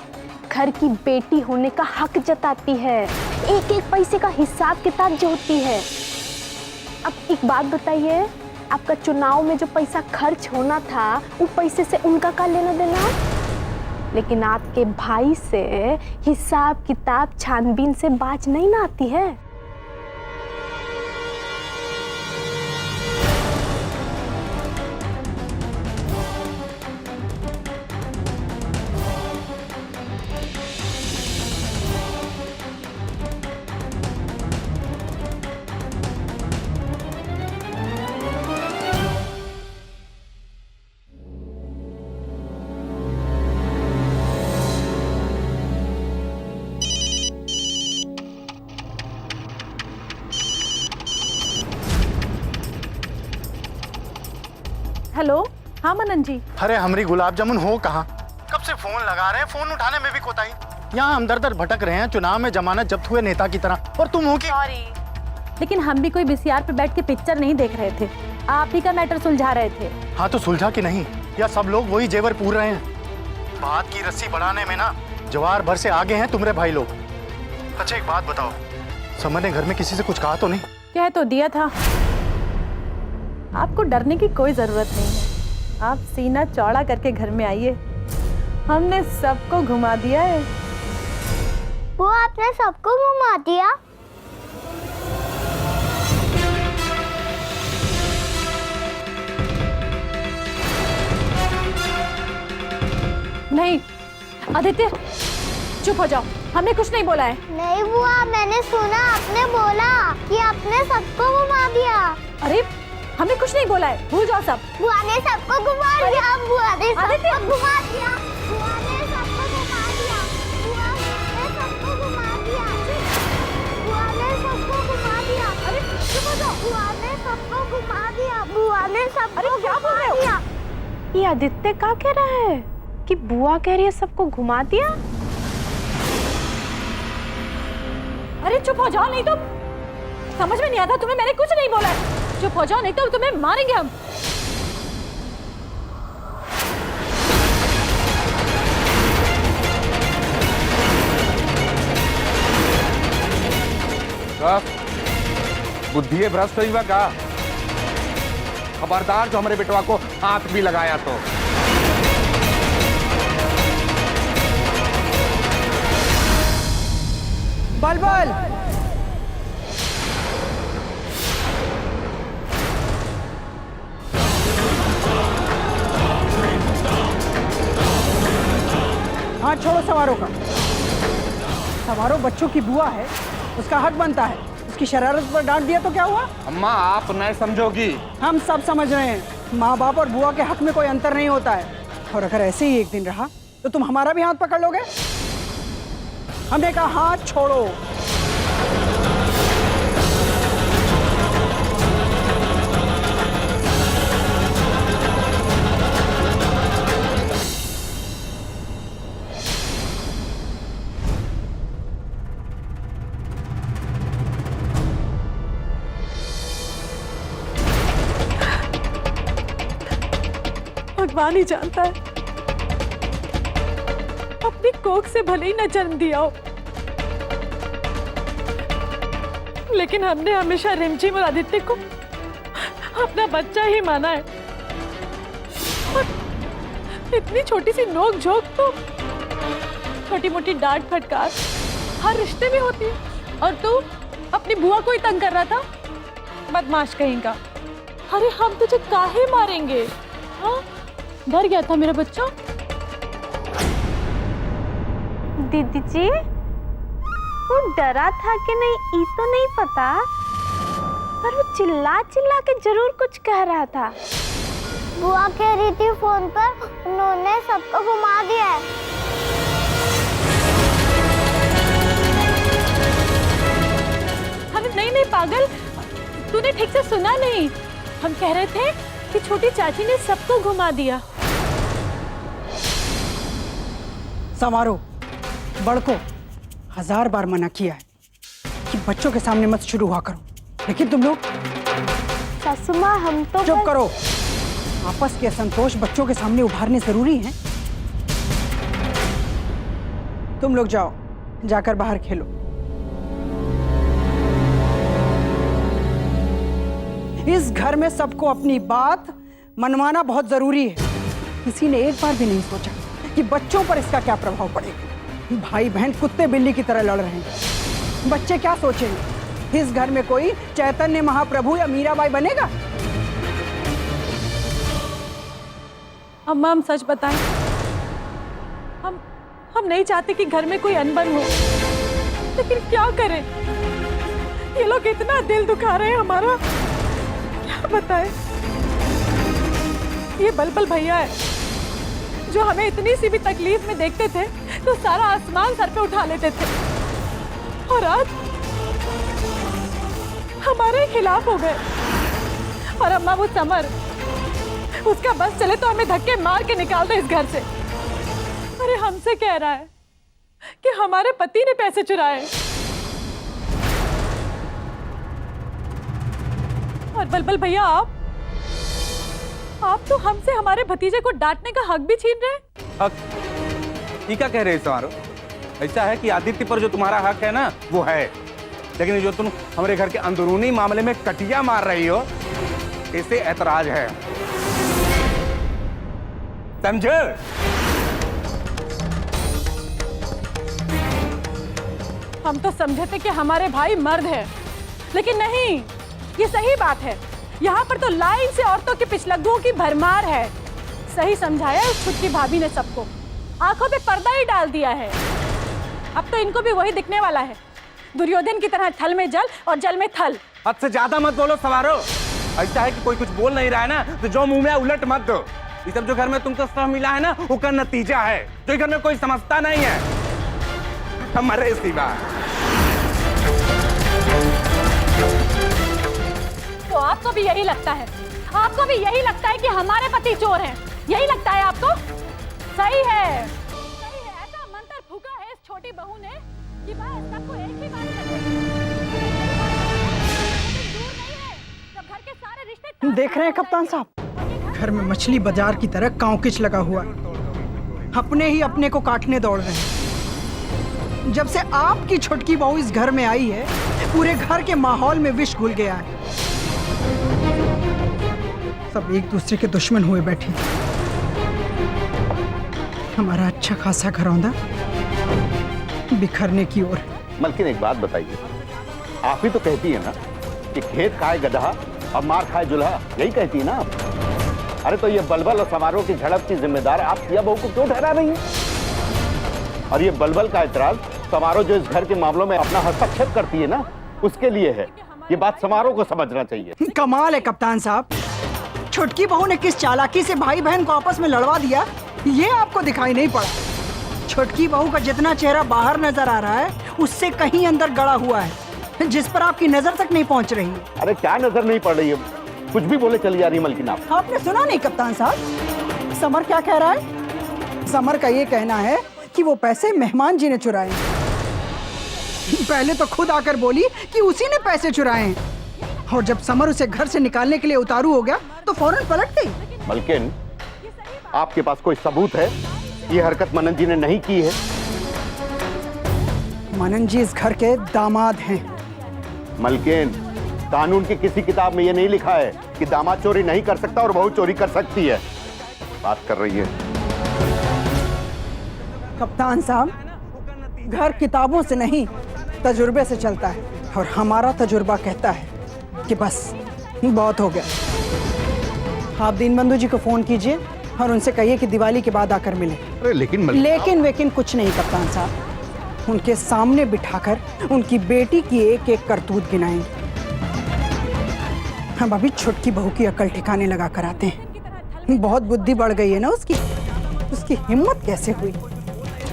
घर की बेटी होने का हक जताती है, एक एक पैसे का हिसाब किताब जोड़ती है। अब एक बात बताइए, आपका चुनाव में जो पैसा खर्च होना था वो पैसे से उनका क्या लेना देना? लेकिन आपके भाई से हिसाब किताब छानबीन से बाज नहीं ना आती है। हेलो, हाँ मनन जी। अरे हमारी गुलाब जामुन हो कहाँ? कब से फोन लगा रहे हैं, फोन उठाने में भी कोताही। यहाँ हम दर दर भटक रहे हैं, चुनाव में जमानत जब्त हुए नेता की तरह, और तुम हो कि? सॉरी, लेकिन हम भी कोई बीसीआर पे बैठ के पिक्चर नहीं देख रहे थे, आप ही का मैटर सुलझा रहे थे। हाँ तो सुलझा कि नहीं, या सब लोग वही जेवर पूर रहे हैं? बात की रस्सी बढ़ाने में ना जवार भर से आगे हैं तुम्हारे भाई लोग। अच्छा एक बात बताओ, समर ने घर में किसी से कुछ कहा तो नहीं? कह तो दिया था। आपको डरने की कोई जरूरत नहीं है, आप सीना चौड़ा करके घर में आइए, हमने सबको घुमा दिया है। वो आपने सबको घुमा दिया? नहीं आदित्य, चुप हो जाओ, हमने कुछ नहीं बोला है। नहीं बुआ, मैंने सुना आपने बोला कि आपने सबको घुमा दिया। अरे हमने कुछ नहीं बोला है, भूल जाओ सब। बुआ ने सबको घुमा दिया, बुआ ने सबको घुमा दिया, बुआ ने सबको घुमा दिया, बुआ ने सबको घुमा दिया, बुआ ने सबको घुमा दिया। अरे चुप हो जाओ। बुआ ने सबको घुमा दिया, बुआ ने सबको घुमा दिया। ये आदित्य क्या कह रहा है कि बुआ कह रही है सबको घुमा दिया? अरे चुप हो जाओ, नहीं तो समझ में नहीं आता तुम्हें, मैंने कुछ नहीं बोला है। चुप हो जाओ नहीं तो तुम्हें मारेंगे हम। बुद्धि है भ्रष्ट हुई का? खबरदार जो हमारे बेटवा को हाथ भी लगाया तो। बलबल, हाथ छोड़ो सवारों का। सवारों बच्चों की बुआ है, उसका हक बनता है, उसकी शरारत पर डांट दिया तो क्या हुआ? अम्मा आप नहीं समझोगी। हम सब समझ रहे हैं, माँ बाप और बुआ के हक में कोई अंतर नहीं होता है, और अगर ऐसे ही एक दिन रहा तो तुम हमारा भी हाथ पकड़ लोगे? हमने कहा हाथ छोड़ो। भगवान ही जानता है, अपनी कोख से भले ही न जन्म दिया हो, लेकिन हमने हमेशा रिमझिम और आदित्य को अपना बच्चा ही माना है। और इतनी छोटी सी नोक झोंक तो छोटी मोटी डांट फटकार हर रिश्ते में होती है, और तू अपनी बुआ को ही तंग कर रहा था। बदमाश कहीं का। अरे हम तुझे काहे मारेंगे? हाँ, डर गया था मेरा बच्चा। दीदी जी, वो डरा था कि नहीं ये तो नहीं पता, पर वो चिल्ला चिल्ला के जरूर कुछ कह रहा था। बुआ कह रही थी फोन पर उन्होंने सबको घुमा दिया है। अरे नहीं पागल, तूने ठीक से सुना नहीं। हम कह रहे थे कि छोटी चाची ने सबको घुमा दिया। संवारो, बड़को 1000 बार मना किया है कि बच्चों के सामने मत शुरू हुआ करो, लेकिन तुम लोग। सासू माँ, हम तो चुप करो। आपस के असंतोष बच्चों के सामने उभारने जरूरी हैं। तुम लोग जाओ, जाकर बाहर खेलो। इस घर में सबको अपनी बात मनवाना बहुत जरूरी है। किसी ने एक बार भी नहीं सोचा कि बच्चों पर इसका क्या प्रभाव पड़ेगा। भाई बहन कुत्ते बिल्ली की तरह लड़ रहे हैं। बच्चे क्या सोचेंगे? इस घर में कोई चैतन्य महाप्रभु या मीराबाई बनेगा? अम्मा, हम सच बताएं, हम नहीं चाहते कि घर में कोई अनबन हो, लेकिन क्या करें? ये लोग इतना दिल दुखा रहे हैं हमारा, क्या बताएं? ये बलबल भैया है जो हमें इतनी सी भी तकलीफ में देखते थे तो सारा आसमान सर पे उठा लेते थे, और आज हमारे खिलाफ हो गए। और अम्मा, वो समर, उसका बस चले तो हमें धक्के मार के निकाल दे इस घर से। अरे हमसे कह रहा है कि हमारे पति ने पैसे चुराए, और बलबल भैया आप तो हमसे हमारे भतीजे को डांटने का हक भी छीन रहे हैं। हक? ये क्या कह रहे हैं संवारो? ऐसा है कि आदित्य पर जो तुम्हारा हक है ना, वो है, लेकिन जो तुम हमारे घर के अंदरूनी मामले में कटिया मार रही हो, इसे ऐतराज है, समझे? हम तो समझे थे कि हमारे भाई मर्द है, लेकिन नहीं, ये सही बात है। यहाँ पर तो लाइन से औरतों के पिछलग्गुओं की भरमार है। सही समझाया उस छुटकी भाभी ने सबको, आंखों पे पर्दा ही डाल दिया है। अब तो इनको भी वही दिखने वाला है, दुर्योधन की तरह थल में जल और जल में थल। हद से ज्यादा मत बोलो संवारो। ऐसा है कि कोई कुछ बोल नहीं रहा है ना, तो जो मुंह में उलट मत दो। ये सब जो घर में तुमको सब मिला है ना, वो का नतीजा है, जो घर में कोई समझता नहीं है। हमारे सिवा तो आपको भी यही लगता है? आपको भी यही लगता है कि हमारे पति चोर हैं? यही लगता है आपको? सही है, ऐसा मंत्र फूका है इस छोटी बहू ने कि बस सबको एक ही बात करनी है। देख रहे हैं कप्तान साहब, घर में मछली बाजार की तरह कांवकिच लगा हुआ है। अपने ही अपने को काटने दौड़ रहे हैं। जब से आपकी छोटकी बहू इस घर में आई है, पूरे घर के माहौल में विष घुल गया है। सब एक दूसरे के दुश्मन हुए बैठे। हमारा अच्छा खासा घरौंदा बिखरने की ओर। मलकिन, एक बात बताइए, आप ही तो कहती है ना कि खेत खाए गधा और मार खाए जुल्हा, यही कहती है ना आप? अरे तो ये बलबल और समारोह की झड़प की जिम्मेदार आप सिया बहू को क्यों ठहरा रही हैं? और ये बलबल का एतराज समारोह जो इस घर के मामलों में अपना हस्तक्षेप करती है ना, उसके लिए है। ये बात समारोह को समझना चाहिए। कमाल है कप्तान साहब, छुटकी बहू ने किस चालाकी से भाई बहन को आपस में लड़वा दिया, ये आपको दिखाई नहीं पड़ा। छुटकी बहू का जितना चेहरा बाहर नजर आ रहा है, उससे कहीं अंदर गड़ा हुआ है, जिस पर आपकी नजर तक नहीं पहुंच रही है। अरे क्या नजर नहीं पड़ रही है? कुछ भी बोले चली जा रही मलकिन आप। आपने सुना नहीं कप्तान साहब? समर क्या कह रहा है? समर का ये कहना है कि वो पैसे मेहमान जी ने चुराए। पहले तो खुद आकर बोली कि उसी ने पैसे चुराए हैं, और जब समर उसे घर से निकालने के लिए उतारू हो गया तो फौरन पलट गई। मलकिन, आपके पास कोई सबूत है ये हरकत मनन जी ने नहीं की है? मनन जी इस घर के दामाद हैं। मलकिन, कानून की किसी किताब में ये नहीं लिखा है कि दामाद चोरी नहीं कर सकता और बहू चोरी कर सकती है। बात कर रही है कप्तान साहब, घर किताबों से नहीं तजुर्बे से चलता है। और हमारा तजुर्बा कहता है कि बस बहुत हो गया। आप दीनबंधु जी को फोन कीजिए और उनसे कहिए कि दिवाली के बाद आकर मिले। अरे लेकिन कुछ नहीं कप्तान साहब, उनके सामने बिठाकर उनकी बेटी की एक एक करतूत गिनाएंगे। हम अभी छुटकी बहू की अकल ठिकाने लगा कर आते हैं। बहुत बुद्धि बढ़ गई है ना उसकी हिम्मत कैसे हुई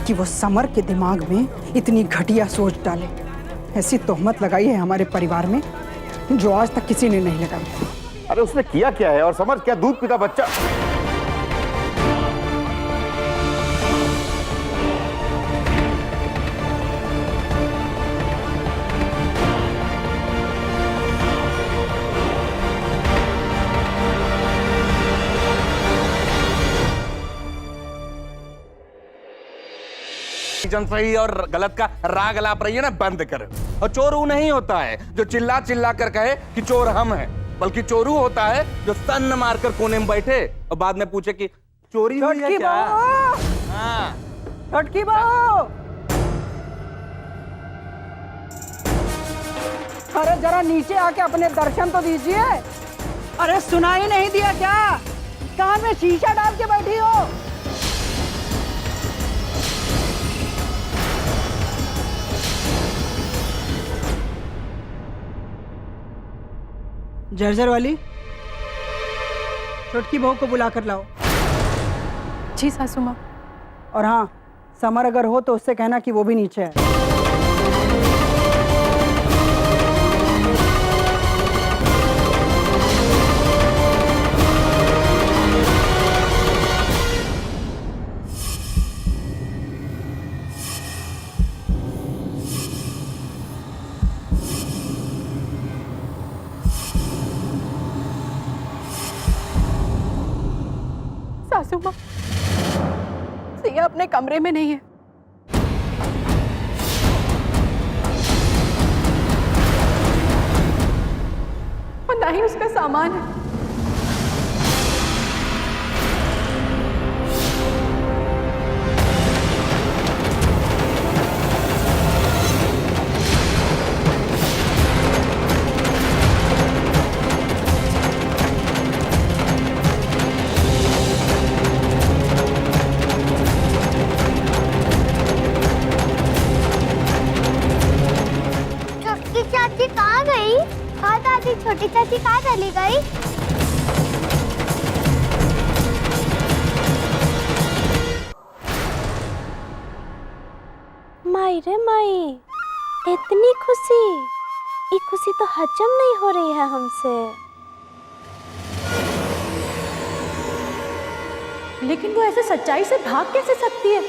कि वो समर के दिमाग में इतनी घटिया सोच डाले। ऐसी तोहमत लगाई है हमारे परिवार में जो आज तक किसी ने नहीं लगाई। अरे उसने किया क्या है? और समर क्या दूध पीता बच्चा? सही और गलत का राग अलाप रही है ना, बंद कर। और चोर वो नहीं होता है जो चिल्ला चिल्ला कर कहे कि चोर हम हैं, बल्कि चोरू होता है जो सन मारकर कोने में बैठे और बाद में पूछे कि चोरी हुई है क्या? हाँ। छोटकी बहू, अरे जरा नीचे आके अपने दर्शन तो दीजिए। अरे सुनाई नहीं दिया क्या? कान में शीशा डाल के बैठी हो? जर्जर वाली, छोटकी बहू को बुला कर लाओ। जी सासू माँ। और हाँ, समर अगर हो तो उससे कहना कि वो भी नीचे है। सासू माँ, सिया अपने कमरे में नहीं है और ना ही उसका सामान है। चाची कहाँ गई? हाँ दादी, छोटी चाची कहाँ चली गई? माई रे माई, इतनी खुशी, ये खुशी तो हजम नहीं हो रही है हमसे। लेकिन वो ऐसे सच्चाई से भाग कैसे सकती है?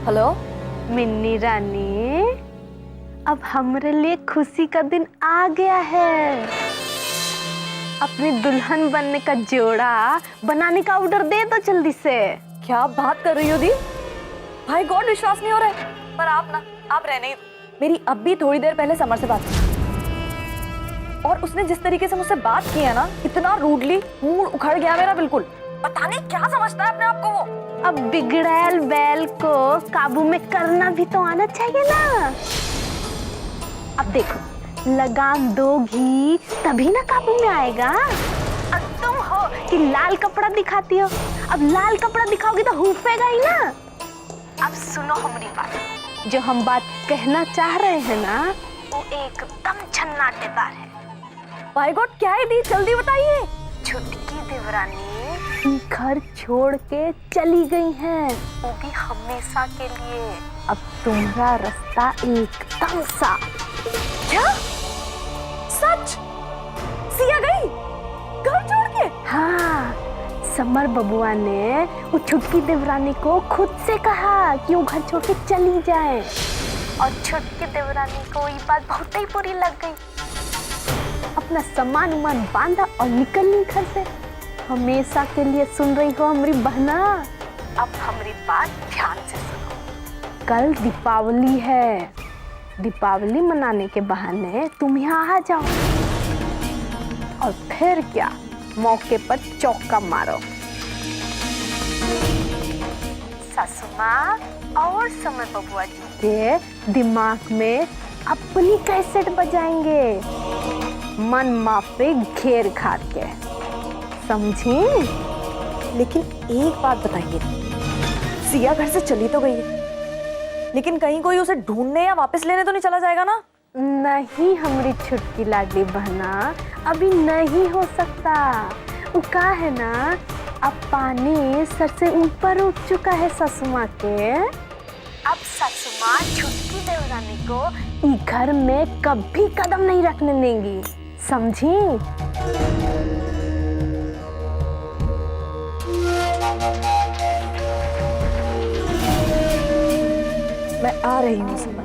हेलो मिन्नी रानी, अब हमारे लिए खुशी का दिन आ गया है। अपनी दुल्हन बनने का जोड़ा बनाने का ऑर्डर दे दो जल्दी से। क्या बात कर रही हो दी? भाई गॉड, विश्वास नहीं हो रहा है। पर आप रहने ही दो। मेरी अब भी थोड़ी देर पहले समर से बात की और उसने जिस तरीके से मुझसे बात की है ना, इतना रूडली, मूड उखड़ गया मेरा बिल्कुल। पता नहीं क्या समझता है अपने आप को वो। अब बिगड़ैल बैल को काबू में करना भी तो आना चाहिए ना। अब देखो, लगाम दोगी तभी ना काबू में आएगा। अब तुम हो कि लाल कपड़ा दिखाती हो, अब लाल कपड़ा दिखाओगी तो हुफेगा ही ना। अब सुनो हमारी बात, जो हम बात कहना चाह रहे हैं ना, वो एकदम छन्नाटेदार है। भाई गॉड, क्या है दी? जल्दी बताइए। छुटकी देवरानी घर छोड़ के चली गई हैं, वो भी हमेशा के लिए। अब तुम्हारा रास्ता एकदम साफ। क्या? सच? सिया गई घर छोड़ के? हाँ, समर बबुआ ने वो छुटकी देवरानी को खुद से कहा कि वो घर छोड़ के चली जाए, और छुटकी देवरानी को ये बात बहुत ही बुरी लग गई। अपना सामान उमान बांधा और निकलनी घर से। हमेशा के लिए सुन रही हो हमारी बहना? अब हमारी बात ध्यान से सुनो। कल दीपावली है, दीपावली मनाने के बहाने तुम यहाँ आ जाओ, और फिर क्या, मौके पर चौका मारो। सासू माँ और समर बबुआ जी के दिमाग में अपनी कैसेट बजाएंगे, मन माफे घेर घार के, समझी? लेकिन एक बात बताइए, सिया घर से चली तो गई है, लेकिन कहीं कोई उसे ढूंढने या वापस लेने तो नहीं चला जाएगा ना? नहीं हमारी छुटकी लाडली बहना, अभी नहीं हो सकता। वो का है ना, अब पानी सर से ऊपर उठ चुका है ससुमा के। अब ससुमा छुटकी देवरानी को इस घर में कभी कदम नहीं रखने देंगी, समझी? मैं आ रही हूँ।